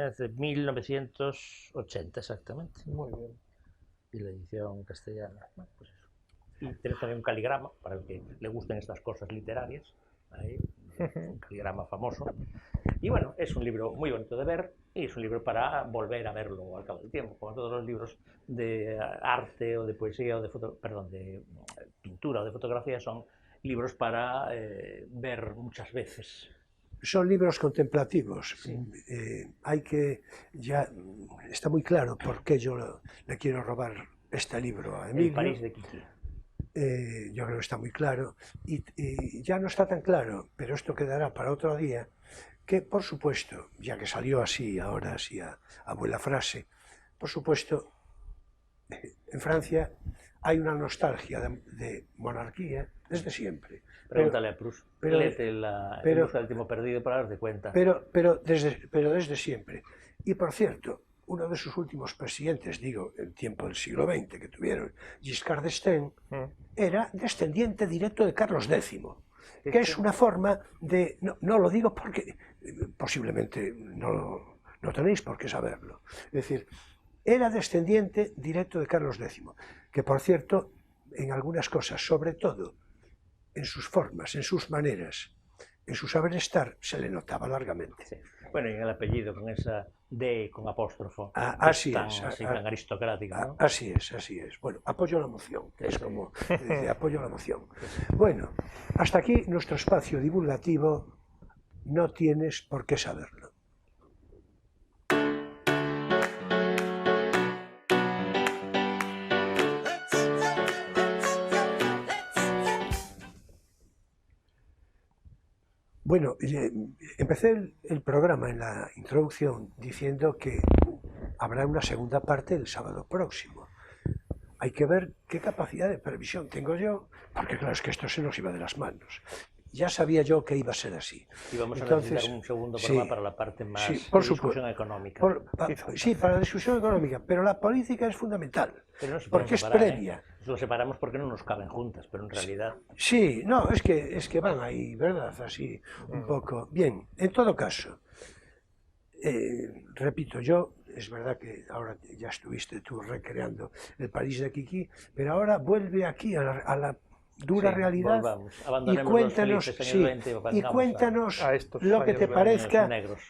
Es de 1980, exactamente. Muy bien. Y la edición castellana. Bueno, pues eso. Y tenemos también un caligrama, para el que le gusten estas cosas literarias. Ahí. Un caligrama famoso. Y bueno, es un libro muy bonito de ver y es un libro para volver a verlo al cabo del tiempo, como todos los libros de arte o de poesía o de pintura o de fotografía son libros para ver muchas veces. Son libros contemplativos. Sí. Ya está muy claro por qué yo le quiero robar este libro a Emilio. El París de Kiki. Yo creo que está muy claro y ya no está tan claro, pero esto quedará para otro día, que por supuesto, ya que salió así ahora, así a buena frase, por supuesto, en Francia hay una nostalgia de monarquía desde siempre. Pregúntale a Proust, léete El busca del tiempo perdido para darte cuenta. Pero desde siempre. Y por cierto, uno de sus últimos presidentes, digo, en tiempo del siglo XX que tuvieron, Giscard d'Estaing, era descendiente directo de Carlos X, que es una forma de... No lo digo porque posiblemente no tenéis por qué saberlo. Es decir, era descendiente directo de Carlos X, que por cierto, en algunas cosas, sobre todo en sus formas, en sus maneras, en su saber estar se le notaba largamente. Sí. Bueno, y en el apellido, con esa D con apóstrofo, Así tan, es, así tan aristocrática, ¿no? así es, así es. Bueno, apoyo la moción, que es como dice, apoyo la moción. Bueno, hasta aquí nuestro espacio divulgativo, no tienes por qué saberlo. Bueno, empecé el programa en la introducción diciendo que habrá una segunda parte el sábado próximo. Hay que ver qué capacidad de previsión tengo yo, porque claro, es que esto se nos iba de las manos. Ya sabía yo que iba a ser así. Y vamos Entonces, a necesitar un segundo programa para la parte más sí, por de discusión supuesto. económica. Sí, para la discusión económica, pero la política es fundamental, Pero no se porque es separar, previa. Lo separamos porque no nos caben juntas, pero en realidad... Sí, no, es que van ahí, ¿verdad? Así, un poco. Bien, en todo caso, repito, yo, es verdad que ahora ya estuviste tú recreando el París de Kiki, pero ahora vuelve aquí a la dura realidad y cuéntanos lo que te parezca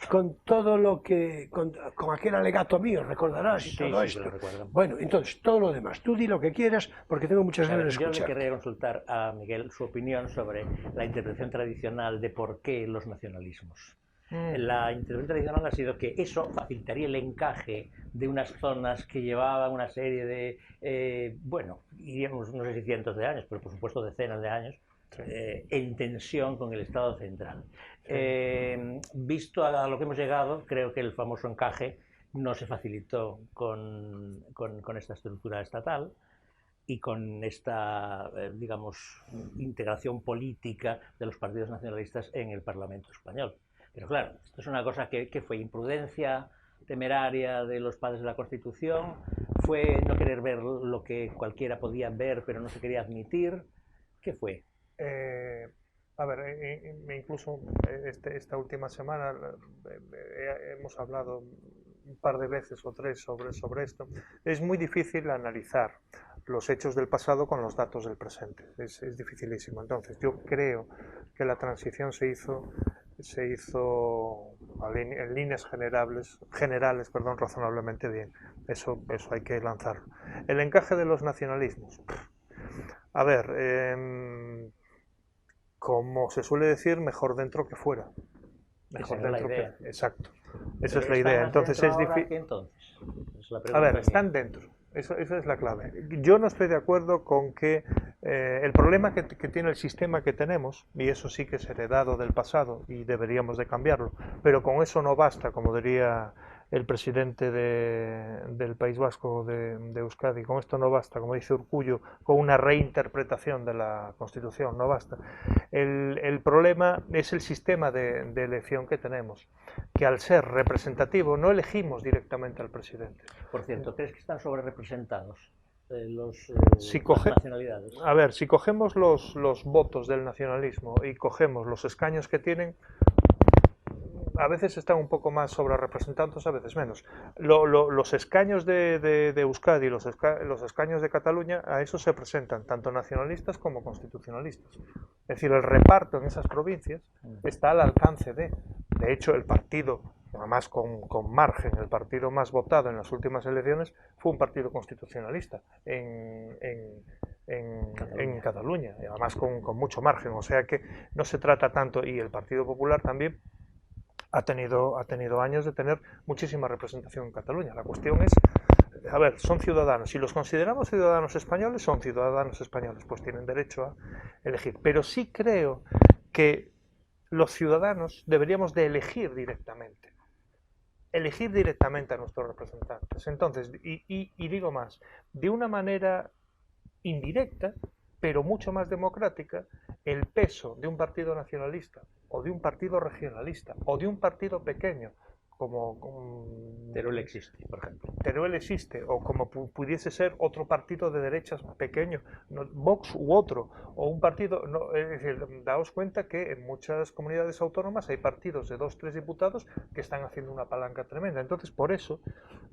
con todo lo que, con aquel alegato mío, recordarás y todo esto. Bueno, entonces, todo lo demás, tú di lo que quieras porque tengo muchas ganas de escuchar. Yo le querría consultar a Miguel su opinión sobre la interpretación tradicional de por qué los nacionalismos. La interpretación tradicional ha sido que eso facilitaría el encaje de unas zonas que llevaban una serie de, bueno, diríamos, no sé si cientos de años, pero por supuesto decenas de años, en tensión con el Estado central. Visto a lo que hemos llegado, creo que el famoso encaje no se facilitó con esta estructura estatal y con esta, digamos, integración política de los partidos nacionalistas en el Parlamento español. Pero claro, esto es una cosa que fue imprudencia temeraria de los padres de la Constitución, fue no querer ver lo que cualquiera podía ver pero no se quería admitir. ¿Qué fue? A ver, incluso esta última semana hemos hablado un par de veces o tres sobre esto. Es muy difícil analizar los hechos del pasado con los datos del presente. Es dificilísimo. Entonces, yo creo que la transición se hizo en líneas generales, razonablemente bien. Eso hay que lanzarlo. El encaje de los nacionalismos. A ver, como se suele decir, mejor dentro que fuera. Mejor dentro que... Exacto. Esa es la idea. Entonces es difícil. A ver, están dentro. Esa es la clave. Yo no estoy de acuerdo con que el problema que tiene el sistema que tenemos, y eso sí que es heredado del pasado y deberíamos de cambiarlo, pero con eso no basta, como diría el presidente del País Vasco de Euskadi, con esto no basta, como dice Urkullu, con una reinterpretación de la Constitución, no basta. El problema es el sistema de elección que tenemos, que al ser representativo no elegimos directamente al presidente. Por cierto, ¿crees que están sobre representados las nacionalidades? A ver, si cogemos los votos del nacionalismo y cogemos los escaños que tienen, a veces están un poco más sobre representados, a veces menos. Los escaños de Euskadi y los escaños de Cataluña, a eso se presentan tanto nacionalistas como constitucionalistas. Es decir, el reparto en esas provincias está al alcance de hecho, el partido, además con margen, el partido más votado en las últimas elecciones fue un partido constitucionalista en Cataluña, y además con mucho margen. O sea que no se trata tanto, y el Partido Popular también ha tenido años de tener muchísima representación en Cataluña. La cuestión es, a ver, son ciudadanos. Si los consideramos ciudadanos españoles, son ciudadanos españoles, pues tienen derecho a elegir. Pero sí creo que los ciudadanos deberíamos de elegir directamente a nuestros representantes. Entonces, y digo más, de una manera indirecta, pero mucho más democrática, el peso de un partido nacionalista o de un partido regionalista o de un partido pequeño como Teruel existe, por ejemplo. Teruel existe, o como pudiese ser otro partido de derechas pequeño, Vox u otro, o un partido, es decir, daos cuenta que en muchas comunidades autónomas hay partidos de 2 o 3 diputados que están haciendo una palanca tremenda. Entonces, por eso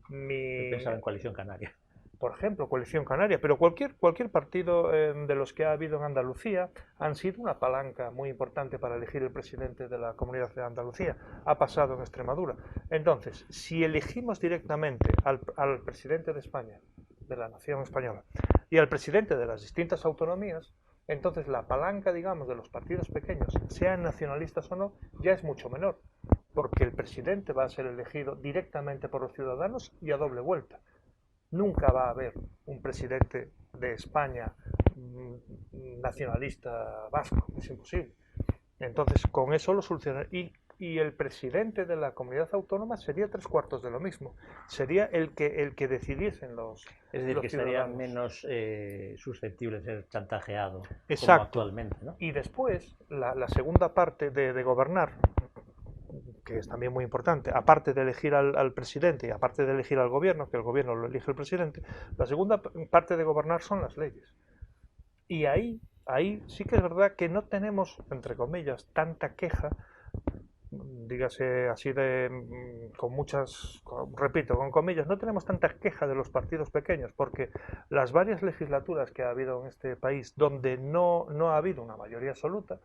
Pensaba en Coalición Canaria. por ejemplo, Coalición Canaria, pero cualquier partido de los que ha habido en Andalucía han sido una palanca muy importante para elegir el presidente de la Comunidad de Andalucía. Ha pasado en Extremadura. Entonces, si elegimos directamente al presidente de España, de la nación española, y al presidente de las distintas autonomías, entonces la palanca, digamos, de los partidos pequeños, sean nacionalistas o no, ya es mucho menor, porque el presidente va a ser elegido directamente por los ciudadanos y a doble vuelta. Nunca va a haber un presidente de España nacionalista vasco, es imposible. Entonces, con eso lo solucionar. Y el presidente de la comunidad autónoma sería 3/4 de lo mismo. Sería el que decidiesen los Es decir, los que estaría ciudadanos. menos susceptible de ser chantajeado Exacto. como actualmente, ¿no? Y después, la segunda parte de gobernar, que es también muy importante, aparte de elegir al presidente y aparte de elegir al gobierno, que el gobierno lo elige el presidente, la segunda parte de gobernar son las leyes. Y ahí sí que es verdad que no tenemos, entre comillas, tanta queja, dígase así con muchas, repito, con comillas, no tenemos tanta queja de los partidos pequeños, porque las varias legislaturas que ha habido en este país donde no ha habido una mayoría absoluta,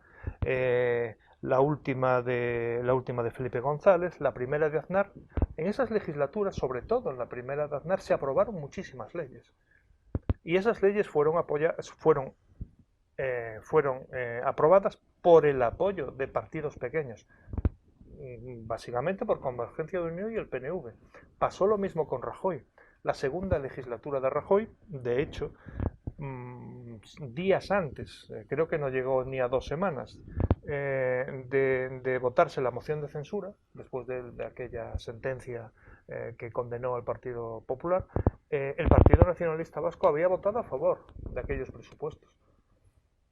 la última de Felipe González, la primera de Aznar, en esas legislaturas, sobre todo en la primera de Aznar, se aprobaron muchísimas leyes. Y esas leyes fueron aprobadas por el apoyo de partidos pequeños, básicamente por Convergencia de Unión y el PNV. Pasó lo mismo con Rajoy. La segunda legislatura de Rajoy, de hecho, días antes, creo que no llegó ni a 2 semanas, de votarse la moción de censura, después de aquella sentencia que condenó al Partido Popular, el Partido Nacionalista Vasco había votado a favor de aquellos presupuestos.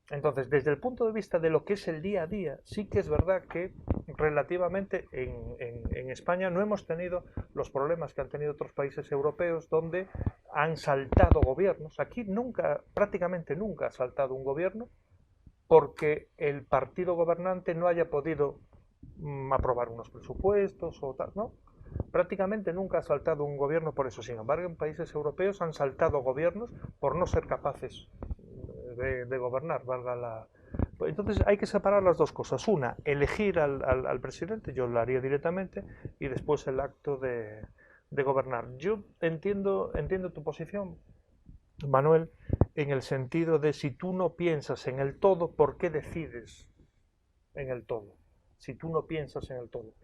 Entonces, desde el punto de vista de lo que es el día a día, sí que es verdad que relativamente en España no hemos tenido los problemas que han tenido otros países europeos donde han saltado gobiernos. Aquí prácticamente nunca ha saltado un gobierno porque el partido gobernante no haya podido aprobar unos presupuestos o tal, ¿no? Prácticamente nunca ha saltado un gobierno por eso. Sin embargo, en países europeos han saltado gobiernos por no ser capaces de gobernar, Entonces hay que separar las dos cosas. Una, elegir al presidente, yo lo haría directamente, y después el acto de gobernar. Yo entiendo tu posición, Manuel, en el sentido de si tú no piensas en el todo, ¿por qué decides en el todo? Si tú no piensas en el todo.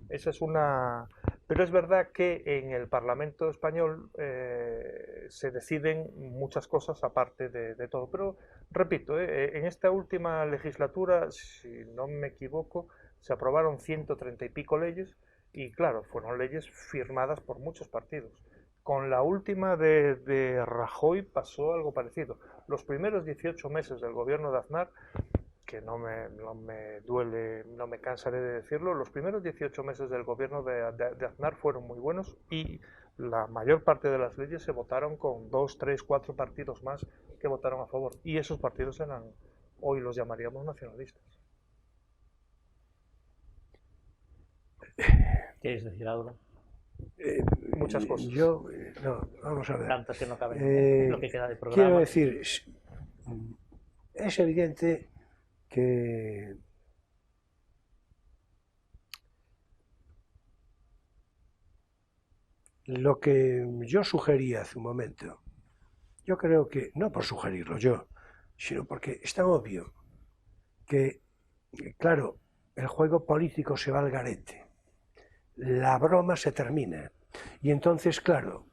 Esa es una... Pero es verdad que en el Parlamento español se deciden muchas cosas aparte de todo. Pero, repito, en esta última legislatura, si no me equivoco, se aprobaron 130 y pico leyes y, claro, fueron leyes firmadas por muchos partidos. Con la última de Rajoy pasó algo parecido. Los primeros 18 meses del gobierno de Aznar, que no me duele, no me cansaré de decirlo, los primeros 18 meses del gobierno de Aznar fueron muy buenos y la mayor parte de las leyes se votaron con 2, 3, 4 partidos más que votaron a favor. Y esos partidos hoy los llamaríamos nacionalistas. ¿Quieres decir algo? Muchas cosas. No, vamos a ver. Tantas que no caben lo que queda de programa. Quiero decir, es evidente que lo que yo sugería hace un momento, yo creo que, no por sugerirlo yo, sino porque es tan obvio que, claro, el juego político se va al garete, la broma se termina, y entonces, claro,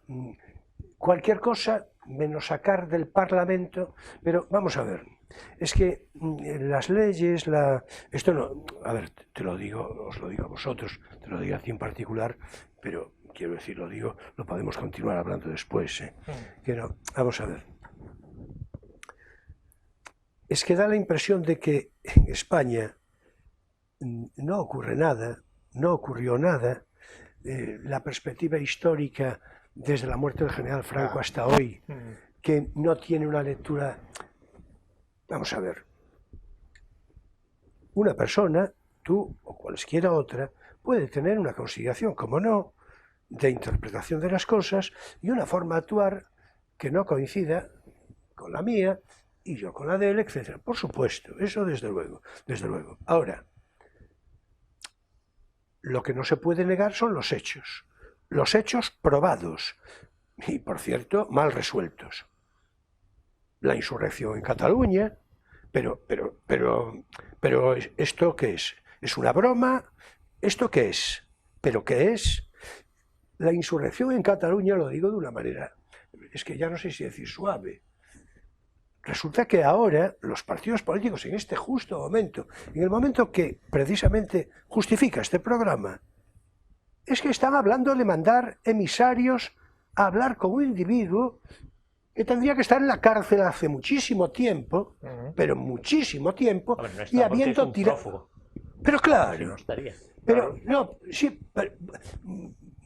cualquier cosa menos sacar del Parlamento, pero vamos a ver, es que las leyes, esto no, a ver, te lo digo, os lo digo a vosotros, te lo digo a ti en particular, pero quiero decir, lo podemos continuar hablando después, que no, vamos a ver. Es que da la impresión de que en España no ocurre nada, no ocurrió nada, la perspectiva histórica desde la muerte del general Franco hasta hoy, que no tiene una lectura. Vamos a ver, una persona, tú o cualesquiera otra, puede tener una consideración, como no, de interpretación de las cosas y una forma de actuar que no coincida con la mía y yo con la de él, etc. Por supuesto, eso desde luego, desde luego. Ahora, lo que no se puede negar son los hechos probados y, por cierto, mal resueltos. La insurrección en Cataluña, pero ¿esto qué es? ¿Es una broma? ¿Esto qué es? ¿Pero qué es? La insurrección en Cataluña, lo digo de una manera, es que ya no sé si decir suave. Resulta que ahora los partidos políticos en este justo momento, en el momento que precisamente justifica este programa, es que están hablando de mandar emisarios a hablar con un individuo que tendría que estar en la cárcel hace muchísimo tiempo, pero muchísimo tiempo, Hombre, no está y porque habiendo es un tirado... prófugo. Pero Si claro, no estaría. pero no, sí,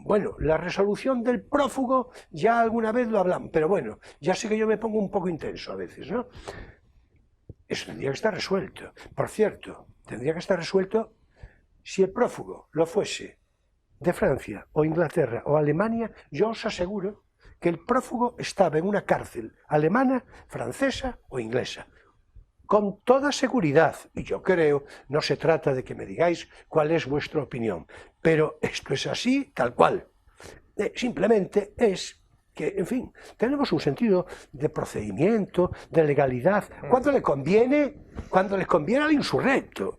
bueno, la resolución del prófugo ya alguna vez lo hablamos, pero bueno, ya sé que yo me pongo un poco intenso a veces, ¿no? Eso tendría que estar resuelto. Por cierto, tendría que estar resuelto si el prófugo lo fuese de Francia o Inglaterra o Alemania. Yo os aseguro que el prófugo estaba en una cárcel alemana, francesa o inglesa, con toda seguridad. Y yo creo, no se trata de que me digáis cuál es vuestra opinión, pero esto es así, tal cual. Simplemente es que, en fin, tenemos un sentido de procedimiento, de legalidad. Cuando le conviene al insurrecto.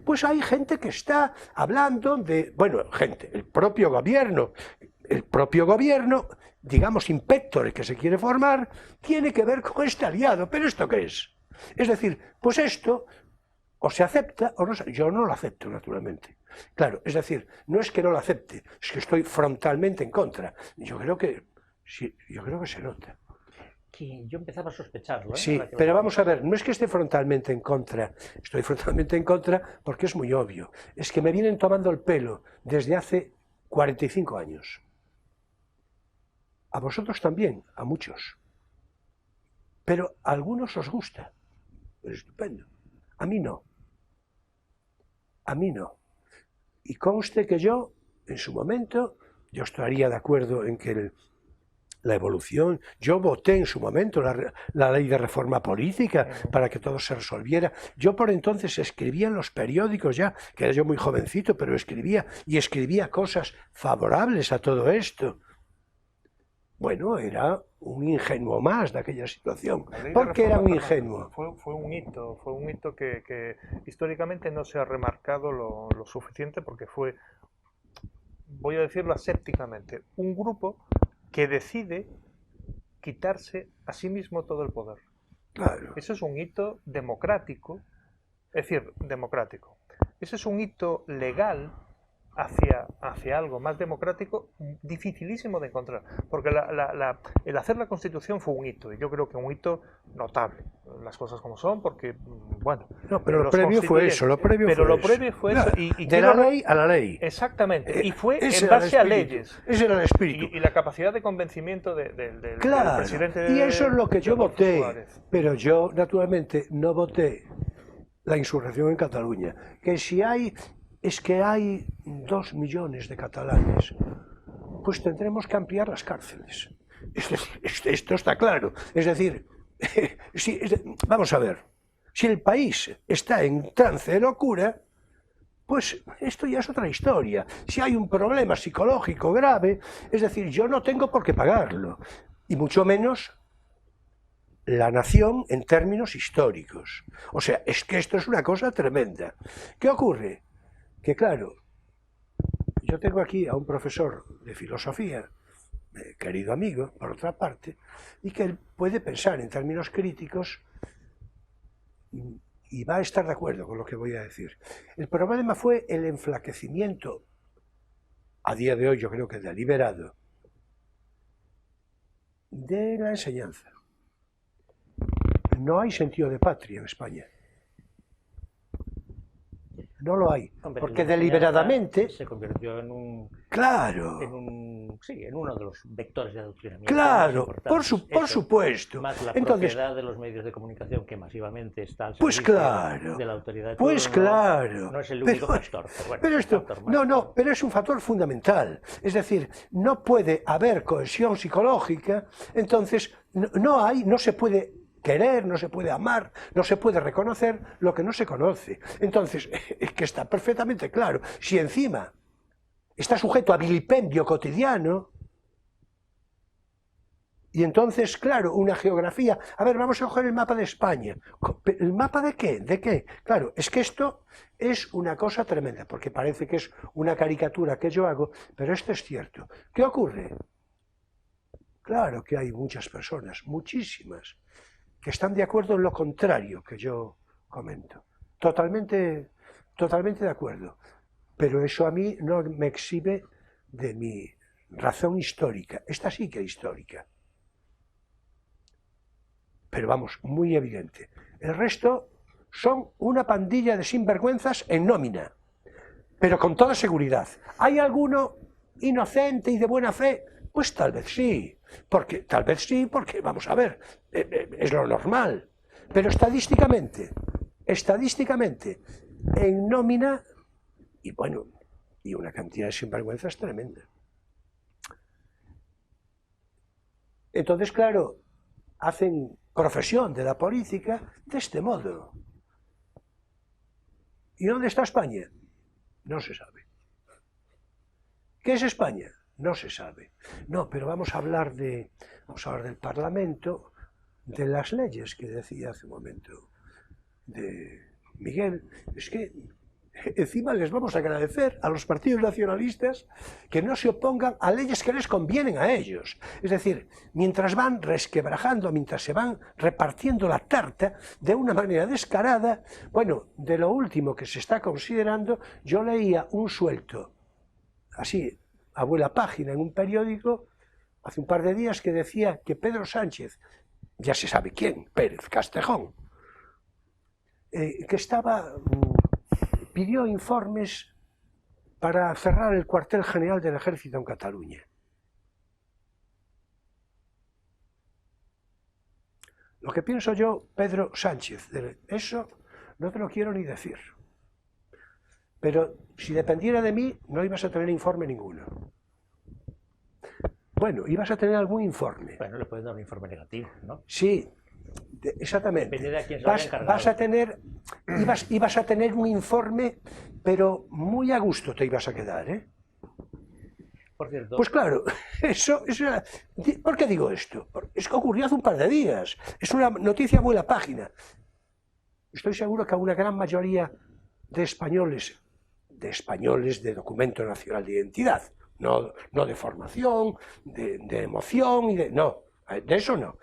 Pues hay gente que está hablando de, bueno, el propio gobierno, digamos, impectore que se quiere formar, tiene que ver con este aliado. ¿Pero esto qué es? Es decir, pues esto o se acepta o no se... Yo no lo acepto, naturalmente. Claro, es decir, no es que no lo acepte, es que estoy frontalmente en contra. Yo creo que sí, yo creo que se nota. Que yo empezaba a sospecharlo. Sí, pero vamos a ver, no es que esté frontalmente en contra, estoy frontalmente en contra porque es muy obvio. Es que me vienen tomando el pelo desde hace 45 años. A vosotros también, a muchos. Pero a algunos os gusta. Pues estupendo. A mí no. A mí no. Y conste que yo, en su momento, yo estaría de acuerdo en que la evolución, yo voté en su momento la ley de reforma política para que todo se resolviera. Yo por entonces escribía en los periódicos ya, que era yo muy jovencito, pero escribía cosas favorables a todo esto. Bueno, era un ingenuo más de aquella situación. ¿Por qué era un ingenuo? Fue un hito que históricamente no se ha remarcado lo suficiente porque fue, voy a decirlo asépticamente, un grupo que decide quitarse a sí mismo todo el poder. Claro. Eso es un hito democrático, es decir, democrático. Ese es un hito legal hacia algo más democrático, dificilísimo de encontrar, porque el hacer la Constitución fue un hito, y yo creo que un hito notable, las cosas como son, porque, bueno... No, pero lo previo fue eso, lo previo fue eso. Y de la ley a la ley. Exactamente, y fue en base a leyes. Ese era el espíritu. Y la capacidad de convencimiento del presidente... Y eso es lo que yo voté, Suárez. pero yo, naturalmente, no voté la insurrección en Cataluña, que si hay... Es que hay 2 millones de catalanes, pues tendremos que ampliar las cárceles. Esto está claro. Es decir, vamos a ver, si el país está en trance de locura, pues esto ya es otra historia. Si hay un problema psicológico grave, es decir, yo no tengo por qué pagarlo, y mucho menos la nación en términos históricos. O sea, es que esto es una cosa tremenda. ¿Qué ocurre? Que claro, yo tengo aquí a un profesor de filosofía, querido amigo, por otra parte, y que él puede pensar en términos críticos y va a estar de acuerdo con lo que voy a decir. El problema fue el enflaquecimiento, a día de hoy yo creo que deliberado, de la enseñanza. No hay sentido de patria en España. no lo hay. Hombre, Porque la deliberadamente, se convirtió en un, claro, sí, en uno de los vectores de adoctrinamiento más claro, importantes. por supuesto. Más la Entonces, propiedad de los medios de comunicación que masivamente está al pues servicio claro, de la autoridad de pues turno, claro. no es el único factor. Bueno, Pero es un esto, factor más. no, pero es un factor fundamental. Es decir, no puede haber cohesión psicológica, entonces no se puede querer, no se puede amar, no se puede reconocer lo que no se conoce. Entonces, es que está perfectamente claro. Si encima está sujeto a vilipendio cotidiano, y entonces, claro, una geografía... A ver, vamos a coger el mapa de España. ¿El mapa de qué? ¿De qué? Claro, es que esto es una cosa tremenda, porque parece que es una caricatura que yo hago, pero esto es cierto. ¿Qué ocurre? Claro que hay muchas personas, muchísimas, que están de acuerdo en lo contrario que yo comento. Totalmente de acuerdo. Pero eso a mí no me exhibe de mi razón histórica. Esta sí que es histórica. Pero vamos, muy evidente. El resto son una pandilla de sinvergüenzas en nómina, pero con toda seguridad. ¿Hay alguno inocente y de buena fe? Pues tal vez sí, porque vamos a ver, es lo normal. Pero estadísticamente, en nómina, y bueno, y una cantidad de sinvergüenzas tremenda. Entonces, claro, hacen profesión de la política de este modo. ¿Y dónde está España? No se sabe. ¿Qué es España? No se sabe. No, pero vamos a hablar del Parlamento, de las leyes que decía hace un momento de Miguel. Es que encima les vamos a agradecer a los partidos nacionalistas que no se opongan a leyes que les convienen a ellos. Es decir, mientras van resquebrajando, mientras se van repartiendo la tarta de una manera descarada, bueno, de lo último que se está considerando, yo leía un suelto, así, a vuela página en un periódico, hace un par de días, que decía que Pedro Sánchez, ya se sabe quién, Pérez Castejón, que pidió informes para cerrar el cuartel general del Ejército en Cataluña. Lo que pienso yo, Pedro Sánchez, de eso no te lo quiero ni decir. Pero si dependiera de mí, no ibas a tener informe ninguno. Bueno, ibas a tener algún informe. Bueno, le puedes dar un informe negativo, ¿no? Sí, exactamente. Depende de a quién se lo haya encargado. Ibas a tener un informe, pero muy a gusto te ibas a quedar, ¿eh? Por cierto. Pues claro, eso era... ¿Por qué digo esto? Es que ocurrió hace un par de días. Es una noticia muy la página. Estoy seguro que a una gran mayoría de españoles de documento nacional de identidad, no de formación, de emoción, no, de eso no,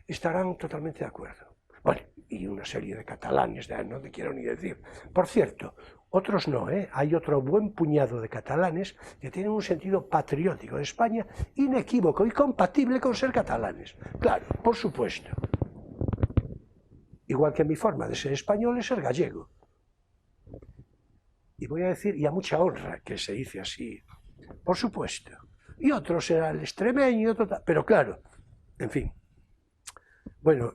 estarán totalmente de acuerdo. Bueno, y una serie de catalanes, no te quiero ni decir. Por cierto, otros no, hay otro buen puñado de catalanes que tienen un sentido patriótico de España inequívoco y compatible con ser catalanes. Claro, por supuesto. Igual que mi forma de ser español es ser gallego. Y voy a decir, y a mucha honra que se dice así, por supuesto. Y otro será el extremeño, pero claro, en fin. Bueno,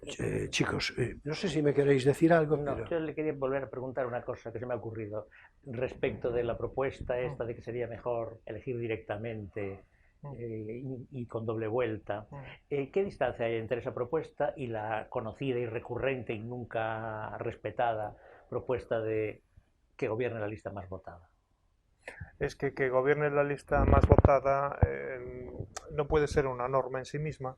chicos, no sé si me queréis decir algo. No, pero... yo le quería volver a preguntar una cosa que se me ha ocurrido respecto de la propuesta esta de que sería mejor elegir directamente y con doble vuelta. ¿Qué distancia hay entre esa propuesta y la conocida y recurrente y nunca respetada propuesta de que gobierne la lista más votada? Es que gobierne la lista más votada no puede ser una norma en sí misma,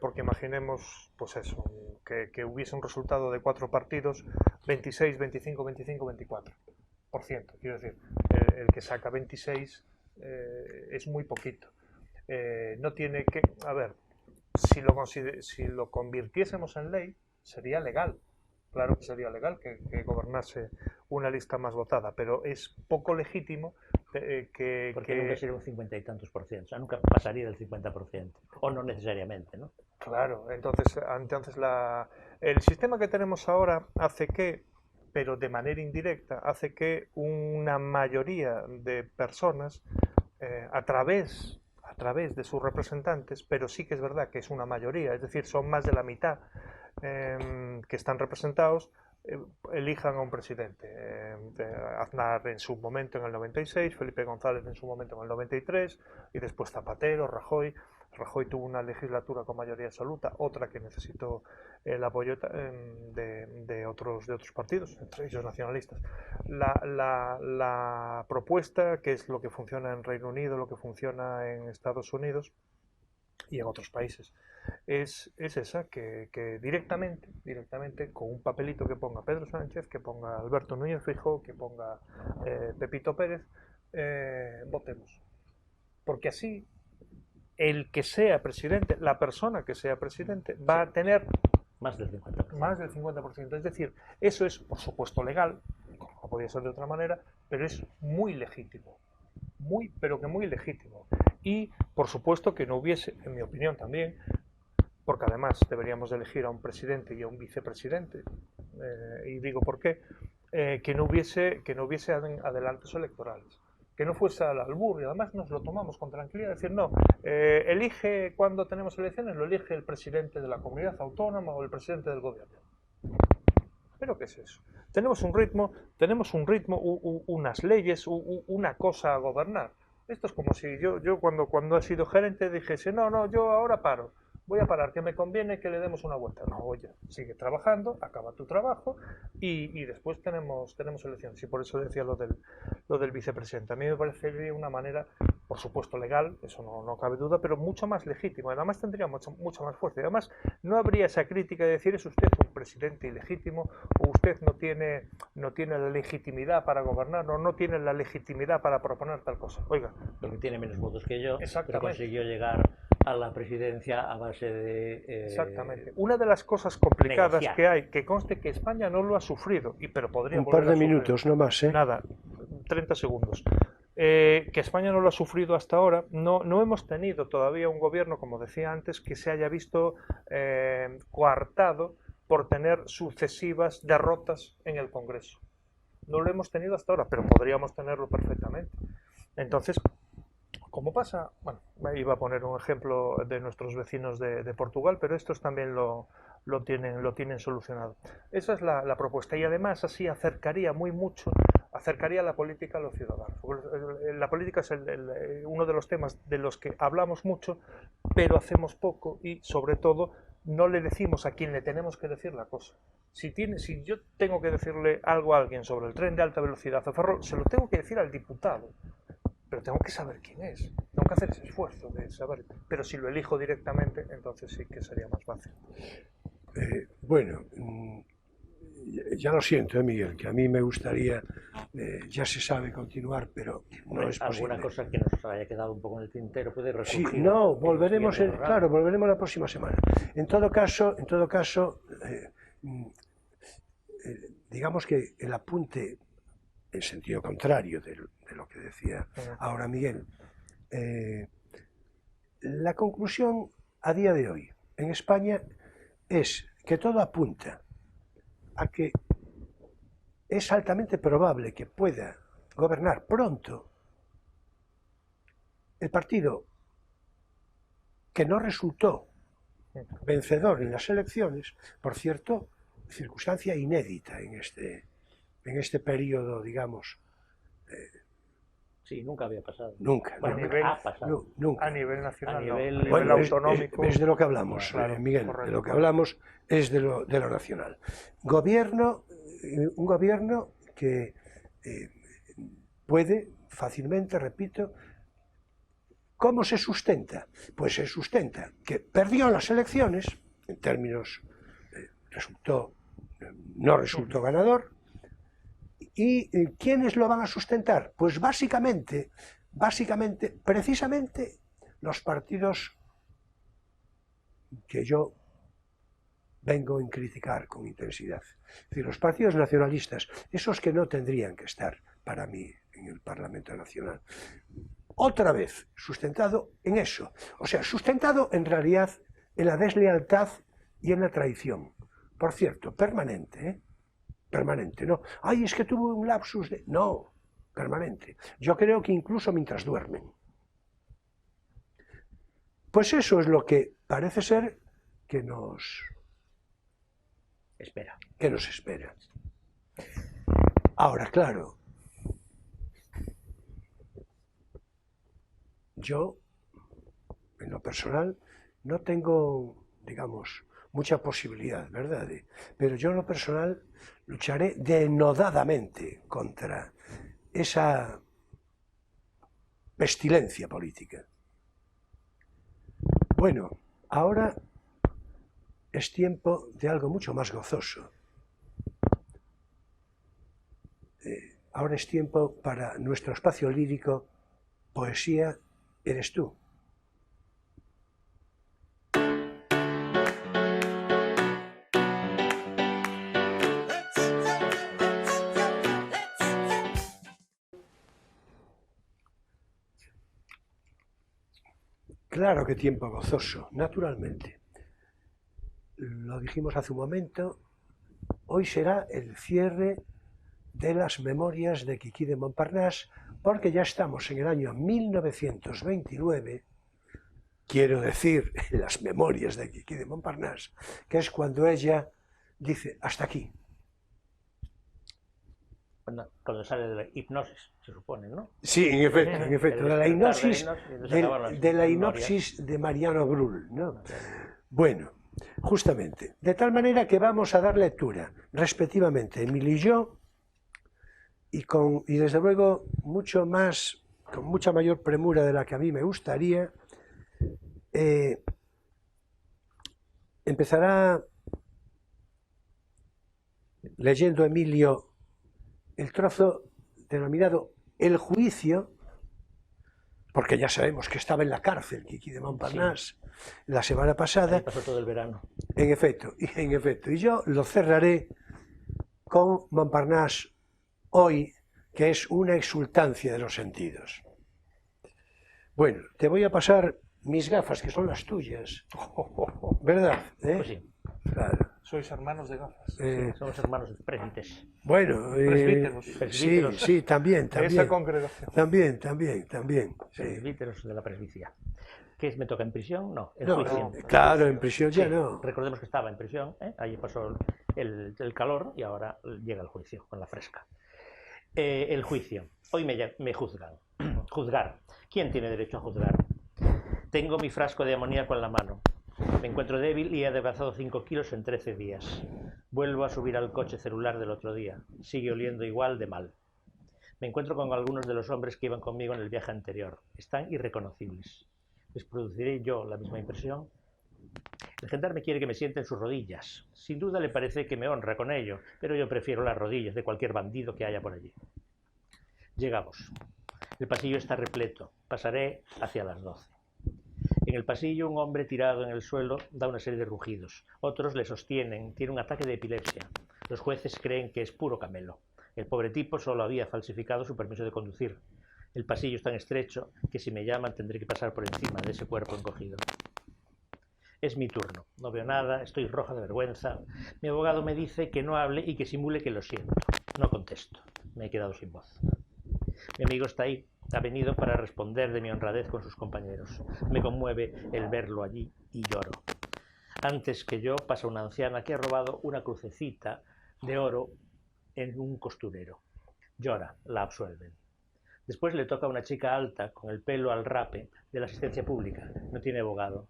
porque imaginemos, pues eso, que hubiese un resultado de 4 partidos, 26, 25, 25, 24%. Quiero decir, el que saca 26 es muy poquito. No tiene que... A ver, si lo convirtiésemos en ley, sería legal. Claro que sería legal que gobernase una lista más votada, pero es poco legítimo porque nunca sería un 50 y tantos %, o sea, nunca pasaría del 50%, o no necesariamente, ¿no? Claro, entonces el sistema que tenemos ahora hace que pero de manera indirecta hace que una mayoría de personas, a través de sus representantes, pero sí que es verdad que es una mayoría, es decir, son más de la mitad que están representados, elijan a un presidente. Aznar en su momento en el 96, Felipe González en su momento en el 93, y después Zapatero, Rajoy. Rajoy tuvo una legislatura con mayoría absoluta, otra que necesitó el apoyo de otros partidos, entre ellos nacionalistas. La propuesta, que es lo que funciona en Reino Unido, lo que funciona en Estados Unidos y en otros países, es esa, que directamente con un papelito que ponga Pedro Sánchez, que ponga Alberto Núñez Feijóo, que ponga Pepito Pérez, votemos. Porque así el que sea presidente, la persona que sea presidente, va a tener más del 50%. Más del 50%. Es decir, eso es, por supuesto, legal, como no podía ser de otra manera, pero es muy legítimo. Pero que muy legítimo. Y, por supuesto, que no hubiese, en mi opinión también, porque además deberíamos de elegir a un presidente y a un vicepresidente, y digo por qué, que no hubiese adelantos electorales. Que no fuese al albur, y además nos lo tomamos con tranquilidad, decir, no, elige cuando tenemos elecciones, lo elige el presidente de la comunidad autónoma o el presidente del gobierno. ¿Pero qué es eso? Tenemos un ritmo, unas leyes, una cosa a gobernar. Esto es como si yo cuando he sido gerente dijese, no, yo ahora paro. Voy a parar, que me conviene que le demos una vuelta. No, oye, sigue trabajando, acaba tu trabajo y después tenemos elecciones. Y por eso decía lo del vicepresidente. A mí me parecería una manera, por supuesto legal, eso no cabe duda, pero mucho más legítima. Además tendría mucha más fuerza. Y además no habría esa crítica de decir, es usted un presidente ilegítimo o usted no tiene la legitimidad para gobernar o no tiene la legitimidad para proponer tal cosa. Oiga. Porque tiene menos votos que yo, pero consiguió llegar a la presidencia a base de... Exactamente. Una de las cosas complicadas negociar. Que hay, que conste que España no lo ha sufrido, pero podría un par de minutos, no más, ¿eh? Nada, 30 segundos. Que España no lo ha sufrido hasta ahora, no hemos tenido todavía un gobierno, como decía antes, que se haya visto coartado por tener sucesivas derrotas en el Congreso. No lo hemos tenido hasta ahora, pero podríamos tenerlo perfectamente. Entonces, ¿cómo pasa? Bueno, iba a poner un ejemplo de nuestros vecinos de Portugal, pero estos también lo tienen solucionado. Esa es la propuesta, y además así acercaría la política a los ciudadanos. La política es uno de los temas de los que hablamos mucho, pero hacemos poco y, sobre todo, no le decimos a quien le tenemos que decir la cosa. Si yo tengo que decirle algo a alguien sobre el tren de alta velocidad a Ferrol, se lo tengo que decir al diputado. Pero tengo que saber quién es, tengo que hacer ese esfuerzo de saber, pero si lo elijo directamente, entonces sí que sería más fácil. Bueno, ya lo siento, Miguel, que a mí me gustaría, ya se sabe, continuar, pero no es posible. ¿Alguna cosa que nos haya quedado un poco en el tintero puede resurgir? Sí, no, volveremos la próxima semana. En todo caso, digamos que el apunte en sentido contrario de lo que decía ahora Miguel. La conclusión a día de hoy en España es que todo apunta a que es altamente probable que pueda gobernar pronto el partido que no resultó vencedor en las elecciones, por cierto, circunstancia inédita en este periodo, digamos. Sí, nunca había pasado. Nunca. Bueno, Ha pasado. Nunca. A nivel nacional, a nivel autonómico. Es de lo que hablamos, claro, Miguel. correcto. De lo que hablamos es de lo nacional. Un gobierno que puede fácilmente, repito, ¿cómo se sustenta? Pues se sustenta que perdió las elecciones, en términos, no resultó ganador. ¿Y quiénes lo van a sustentar? Pues básicamente, precisamente los partidos que yo vengo a criticar con intensidad. Es decir, los partidos nacionalistas, esos que no tendrían que estar para mí en el Parlamento Nacional. Otra vez, sustentado en eso. O sea, sustentado en realidad en la deslealtad y en la traición. Por cierto, permanente, permanente, ¿no? Ay, es que tuve un lapsus de... No, permanente. Yo creo que incluso mientras duermen. Pues eso es lo que parece ser que nos espera. Ahora, claro, yo, en lo personal, no tengo, digamos, mucha posibilidad, ¿verdad? Pero yo en lo personal lucharé denodadamente contra esa pestilencia política. Bueno, ahora es tiempo de algo mucho más gozoso. Ahora es tiempo para nuestro espacio lírico, Poesía eres tú. Claro que tiempo gozoso, naturalmente. Lo dijimos hace un momento, hoy será el cierre de las memorias de Quiquí de Montparnasse, porque ya estamos en el año 1929, quiero decir, en las memorias de Quiquí de Montparnasse, que es cuando ella dice, hasta aquí. Cuando sale de la hipnosis, se supone, ¿no? Sí, en efecto, de la hipnosis, de la hipnosis de Mariano Bruhl, ¿no? Bueno, justamente, de tal manera que vamos a dar lectura, respectivamente, Emilio y yo, y desde luego mucho más, con mucha mayor premura de la que a mí me gustaría, empezará leyendo Emilio el trozo denominado El juicio, porque ya sabemos que estaba en la cárcel Quiquí de Montparnasse la semana pasada. Ahí pasó todo el verano. En efecto, y yo lo cerraré con Montparnasse hoy, que es una exultancia de los sentidos. Bueno, te voy a pasar mis gafas, que son las tuyas, ¿verdad? Pues sí. Claro. Sois hermanos de gafas. Somos hermanos presentes. Bueno, presbíteros. sí, también. Esa congregación. También. Sí. Presbíteros de la presbicia. ¿Qué me toca en prisión? No, el No, juicio. claro, en prisión ya no. Recordemos que estaba en prisión, allí pasó el calor y ahora llega el juicio con la fresca. El juicio. Hoy me juzgan. Juzgar. ¿Quién tiene derecho a juzgar? Tengo mi frasco de amoníaco en la mano. Me encuentro débil y he adelgazado 5 kilos en 13 días. Vuelvo a subir al coche celular del otro día. Sigue oliendo igual de mal. Me encuentro con algunos de los hombres que iban conmigo en el viaje anterior. Están irreconocibles. ¿Les produciré yo la misma impresión? El gendarme quiere que me siente en sus rodillas. Sin duda le parece que me honra con ello, pero yo prefiero las rodillas de cualquier bandido que haya por allí. Llegamos. El pasillo está repleto. Pasaré hacia las 12. En el pasillo, un hombre tirado en el suelo da una serie de rugidos. Otros le sostienen. Tiene un ataque de epilepsia. Los jueces creen que es puro camelo. El pobre tipo solo había falsificado su permiso de conducir. El pasillo es tan estrecho que si me llaman tendré que pasar por encima de ese cuerpo encogido. Es mi turno. No veo nada, estoy roja de vergüenza. Mi abogado me dice que no hable y que simule que lo siento. No contesto. Me he quedado sin voz. Mi amigo está ahí. Ha venido para responder de mi honradez con sus compañeros. Me conmueve el verlo allí y lloro. Antes que yo pasa una anciana que ha robado una crucecita de oro en un costurero. Llora, la absuelven. Después le toca a una chica alta con el pelo al rape de la asistencia pública. No tiene abogado.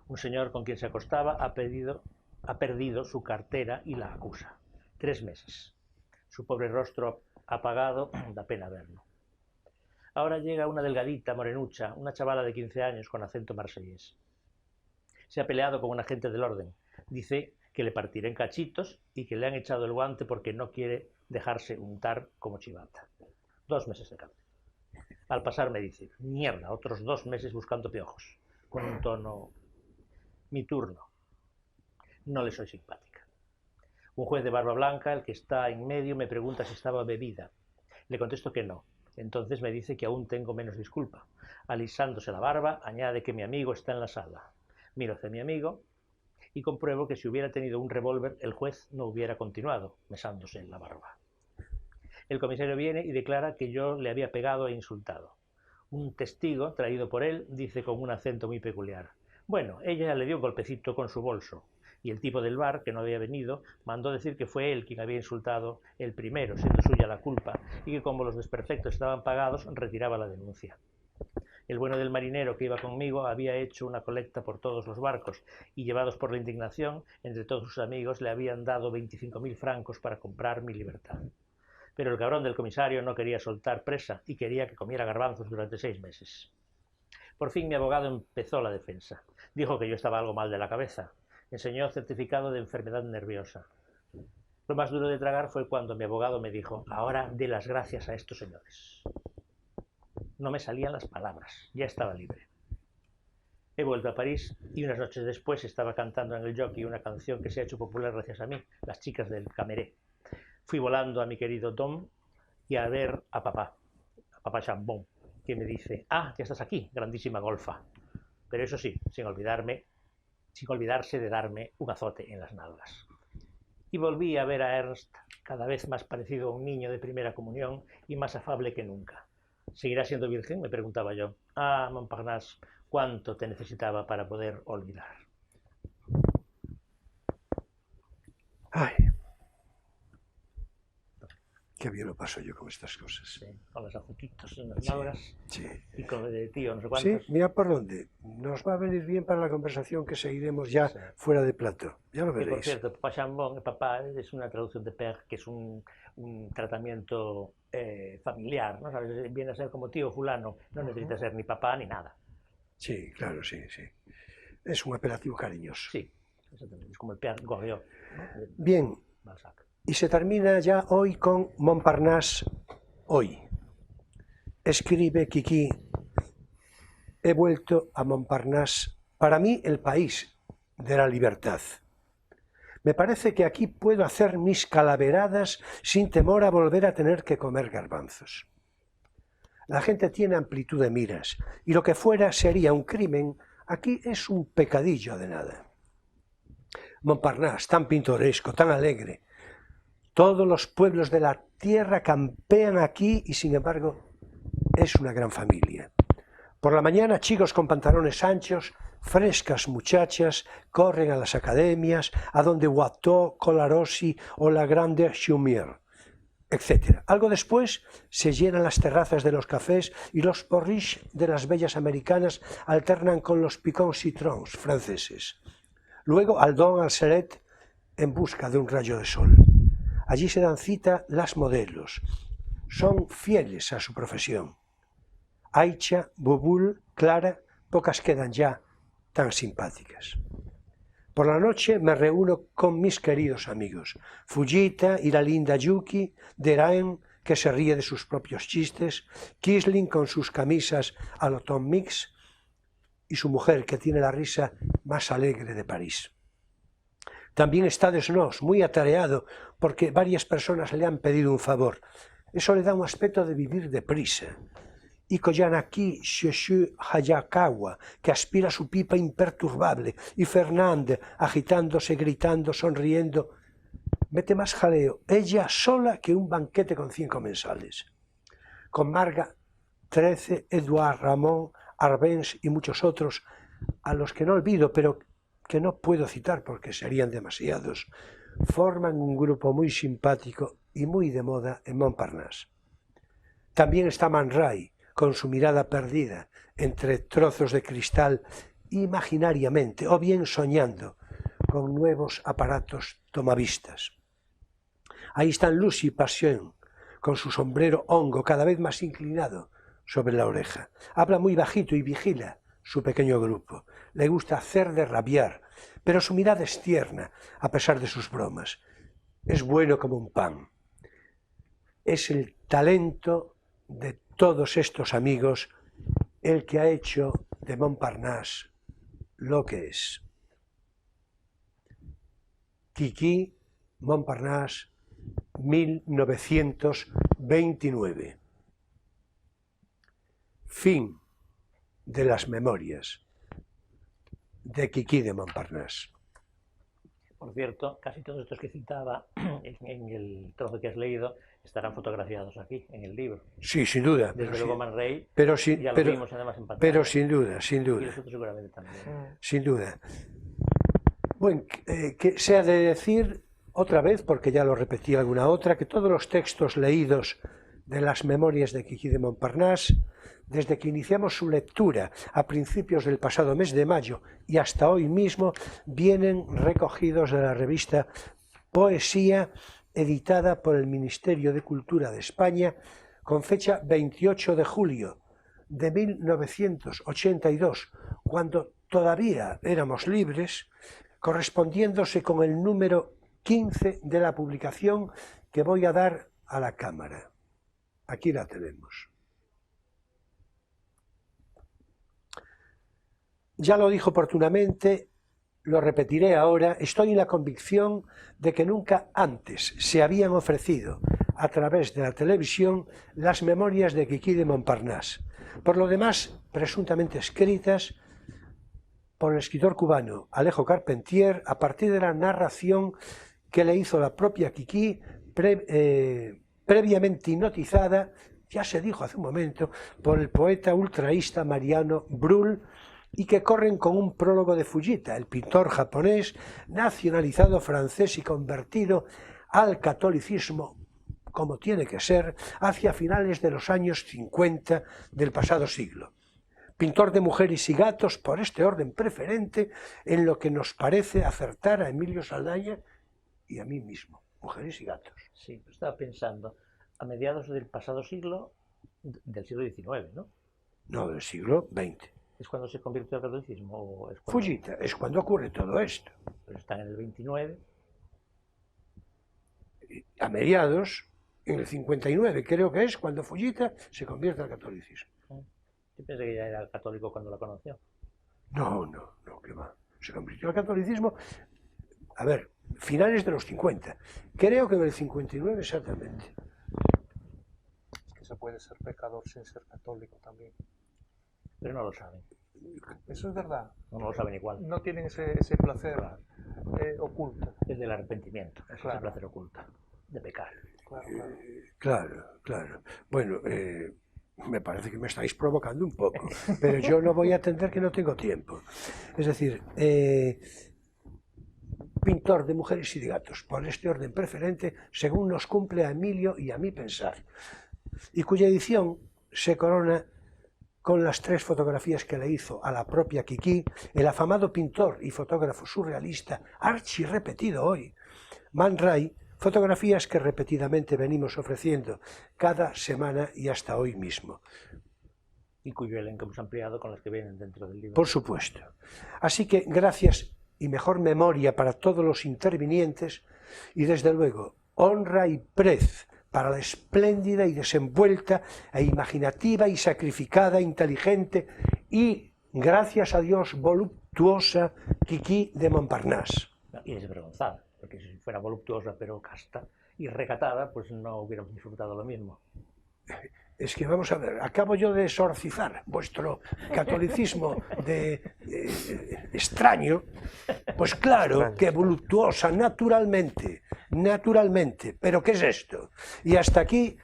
Un señor con quien se acostaba ha perdido su cartera y la acusa. 3 meses. Su pobre rostro apagado, da pena verlo. Ahora llega una delgadita, morenucha, una chavala de 15 años con acento marsellés. Se ha peleado con un agente del orden. Dice que le partirá en cachitos y que le han echado el guante porque no quiere dejarse untar como chivata. 2 meses de cárcel. Al pasar me dice, mierda, otros 2 meses buscando piojos. Con un tono, mi turno. No le soy simpática. Un juez de barba blanca, el que está en medio, me pregunta si estaba bebida. Le contesto que no. Entonces me dice que aún tengo menos disculpa. Alisándose la barba, añade que mi amigo está en la sala. Miro hacia mi amigo y compruebo que si hubiera tenido un revólver, el juez no hubiera continuado mesándose en la barba. El comisario viene y declara que yo le había pegado e insultado. Un testigo, traído por él, dice con un acento muy peculiar: bueno, ella le dio un golpecito con su bolso. Y el tipo del bar, que no había venido, mandó decir que fue él quien había insultado el primero, siendo suya la culpa, y que como los desperfectos estaban pagados, retiraba la denuncia. El bueno del marinero que iba conmigo había hecho una colecta por todos los barcos y, llevados por la indignación, entre todos sus amigos le habían dado 25.000 francos para comprar mi libertad. Pero el cabrón del comisario no quería soltar presa y quería que comiera garbanzos durante 6 meses. Por fin mi abogado empezó la defensa. Dijo que yo estaba algo mal de la cabeza. Enseñó certificado de enfermedad nerviosa. Lo más duro de tragar fue cuando mi abogado me dijo: ahora dé las gracias a estos señores. No me salían las palabras, ya estaba libre. He vuelto a París y unas noches después estaba cantando en el Jockey una canción que se ha hecho popular gracias a mí, Las chicas del Cameré. Fui volando a mi querido Tom y a ver a papá Chambon, que me dice: ah, ya estás aquí, grandísima golfa. Pero eso sí, sin olvidarse de darme un azote en las nalgas. Y volví a ver a Ernst, cada vez más parecido a un niño de primera comunión y más afable que nunca. ¿Seguirá siendo virgen?, me preguntaba yo. Ah, Montparnasse, cuánto te necesitaba para poder olvidar. Ay, qué bien lo paso yo con estas cosas. Sí, con los azotitos en las nalgas, Sí. y con el de tío, no sé Sí, cuántos. mira por dónde. Nos va a venir bien para la conversación que seguiremos ya Sí. fuera de plato. Ya lo Que, por veréis. cierto, papá Chambon, papá, es una traducción de père, que es un tratamiento familiar, ¿no? ¿Sabes? Viene a ser como tío fulano, no necesita ser ni papá ni nada. Sí, claro, sí, sí. Es un apelativo cariñoso. Sí, exactamente, es como el père Goriot, ¿no? De Bien, Balzac. y se termina ya hoy con Montparnasse hoy. Escribe Kiki: he vuelto a Montparnasse, para mí el país de la libertad. Me parece que aquí puedo hacer mis calaveradas sin temor a volver a tener que comer garbanzos. La gente tiene amplitud de miras, y lo que fuera sería un crimen, aquí es un pecadillo de nada. Montparnasse, tan pintoresco, tan alegre. Todos los pueblos de la tierra campean aquí y, sin embargo, es una gran familia. Por la mañana, chicos con pantalones anchos, frescas muchachas, corren a las academias, a donde Watteau, Colarossi o la Grande Chaumière, etc. Algo después se llenan las terrazas de los cafés y los porridge de las bellas americanas alternan con los picons citrons franceses. Luego al Don, al Seret, en busca de un rayo de sol. Allí se dan cita las modelos. Son fieles a su profesión. Aicha, Bubul, Clara, pocas quedan ya tan simpáticas. Por la noche me reúno con mis queridos amigos, Fujita y la linda Yuki, Derain, que se ríe de sus propios chistes, Kisling con sus camisas a lo Tom Mix y su mujer, que tiene la risa más alegre de París. También está Desnos, muy atareado, porque varias personas le han pedido un favor. Eso le da un aspecto de vivir deprisa. Y Koyanaki Sheshu Hayakawa, que aspira su pipa imperturbable, y Fernande, agitándose, gritando, sonriendo. Mete más jaleo, ella sola, que un banquete con 5 comensales. Con Marga, 13, Edouard, Ramón, Arbenz y muchos otros, a los que no olvido, pero que no puedo citar porque serían demasiados, forman un grupo muy simpático y muy de moda en Montparnasse. También está Man Ray, con su mirada perdida entre trozos de cristal imaginariamente o bien soñando con nuevos aparatos tomavistas. Ahí están Lucy Passion, con su sombrero hongo cada vez más inclinado sobre la oreja. Habla muy bajito y vigila su pequeño grupo. Le gusta hacer de rabiar, pero su mirada es tierna a pesar de sus bromas. Es bueno como un pan. Es el talento de todos estos amigos el que ha hecho de Montparnasse lo que es. Kiki, Montparnasse, 1929. Fin de las memorias de Kiki de Montparnasse. Por cierto, casi todos estos que citaba en el trozo que has leído estarán fotografiados aquí, en el libro. Sí, sin duda. Desde luego Man Ray, pero ya lo vimos además en pantalla. Pero sin duda, sin Y duda. nosotros seguramente también. Sin duda. Bueno, que se ha de decir otra vez, porque ya lo repetí alguna otra, que todos los textos leídos de las memorias de Quiquí de Montparnasse, desde que iniciamos su lectura a principios del pasado mes de mayo y hasta hoy mismo, vienen recogidos de la revista Poesía, editada por el Ministerio de Cultura de España, con fecha 28 de julio de 1982, cuando todavía éramos libres, correspondiéndose con el número 15 de la publicación que voy a dar a la cámara. Aquí la tenemos. Ya lo dijo oportunamente, lo repetiré ahora, estoy en la convicción de que nunca antes se habían ofrecido a través de la televisión las memorias de Quiquí de Montparnasse, por lo demás presuntamente escritas por el escritor cubano Alejo Carpentier a partir de la narración que le hizo la propia Quiquí previamente hipnotizada, ya se dijo hace un momento, por el poeta ultraísta Mariano Bruhl, y que corren con un prólogo de Fujita, el pintor japonés nacionalizado francés y convertido al catolicismo, como tiene que ser, hacia finales de los años 50 del pasado siglo. Pintor de mujeres y gatos por este orden preferente, en lo que nos parece acertar a Emilio Saldaña y a mí mismo. Mujeres y gatos. Sí, estaba pensando, a mediados del pasado siglo, del siglo XIX, ¿no? No, del siglo XX. ¿Es cuando se convirtió al catolicismo? ¿O es cuando... Fujita, es cuando ocurre todo esto. Pero están en el 29. A mediados, en el 59, creo que es cuando Fujita se convierte al catolicismo. Yo pensé que ya era católico cuando la conoció. No, que va. Se convirtió al catolicismo, a ver, finales de los 50. Creo que en el 59 exactamente. Es que se puede ser pecador sin ser católico también. Pero no lo saben. Eso es verdad. No lo saben igual. No tienen ese placer oculto. Es del arrepentimiento, es Claro. ese placer oculto, de pecar. Claro. Bueno, me parece que me estáis provocando un poco, pero yo no voy a atender que no tengo tiempo. Es decir, pintor de mujeres y de gatos, por este orden preferente, según nos cumple a Emilio y a mí pensar, y cuya edición se corona con las 3 fotografías que le hizo a la propia Quiquí el afamado pintor y fotógrafo surrealista, archirrepetido hoy, Man Ray, fotografías que repetidamente venimos ofreciendo cada semana y hasta hoy mismo. Y cuyo elenco hemos ampliado con las que vienen dentro del libro. Por supuesto. Así que gracias y mejor memoria para todos los intervinientes y desde luego honra y prez para la espléndida y desenvuelta e imaginativa y sacrificada, inteligente y, gracias a Dios, voluptuosa Quiquí de Montparnasse. Y desvergonzada, porque si fuera voluptuosa pero casta y recatada, pues no hubiéramos disfrutado lo mismo. Es que vamos a ver, acabo yo de exorcizar vuestro catolicismo extraño, pues claro que voluptuosa, naturalmente, pero ¿qué es esto? Y hasta aquí,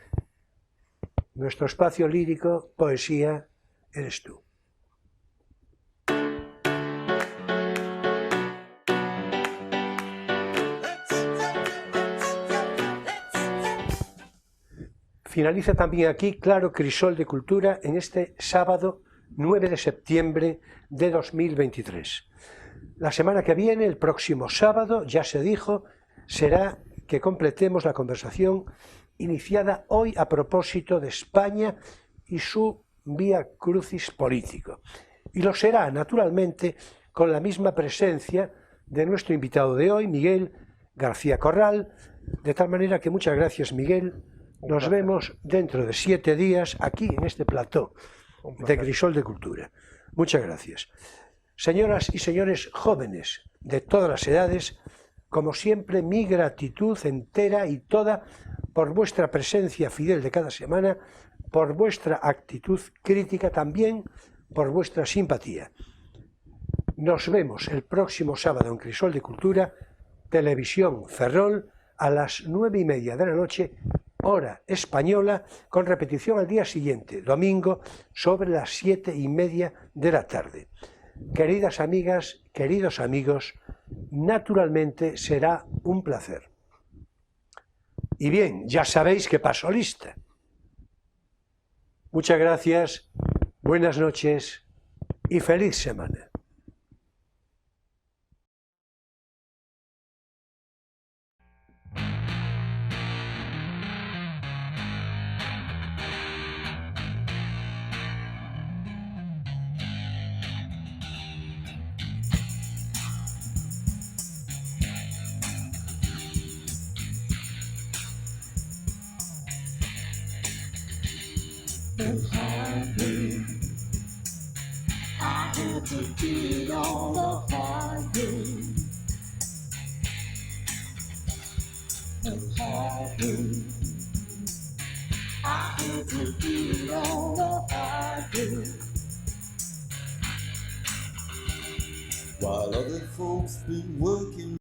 nuestro espacio lírico, poesía, eres tú. Finaliza también aquí, claro, Crisol de Cultura en este sábado 9 de septiembre de 2023. La semana que viene, el próximo sábado, ya se dijo, será que completemos la conversación iniciada hoy a propósito de España y su vía crucis político. Y lo será, naturalmente, con la misma presencia de nuestro invitado de hoy, Miguel García Corral, de tal manera que muchas gracias, Miguel. Nos vemos dentro de 7 días aquí en este plató de Crisol de Cultura. Muchas gracias. Señoras y señores jóvenes de todas las edades, como siempre, mi gratitud entera y toda por vuestra presencia fidel de cada semana, por vuestra actitud crítica, también por vuestra simpatía. Nos vemos el próximo sábado en Crisol de Cultura Televisión Ferrol a las 9:30 de la noche, hora española, con repetición al día siguiente, domingo, sobre las 7:30 de la tarde. Queridas amigas, queridos amigos, naturalmente será un placer. Y bien, ya sabéis que paso lista. Muchas gracias, buenas noches y feliz semana. I had to do it all the hard way. The hard way. I had to do it all the hard way. While other folks been working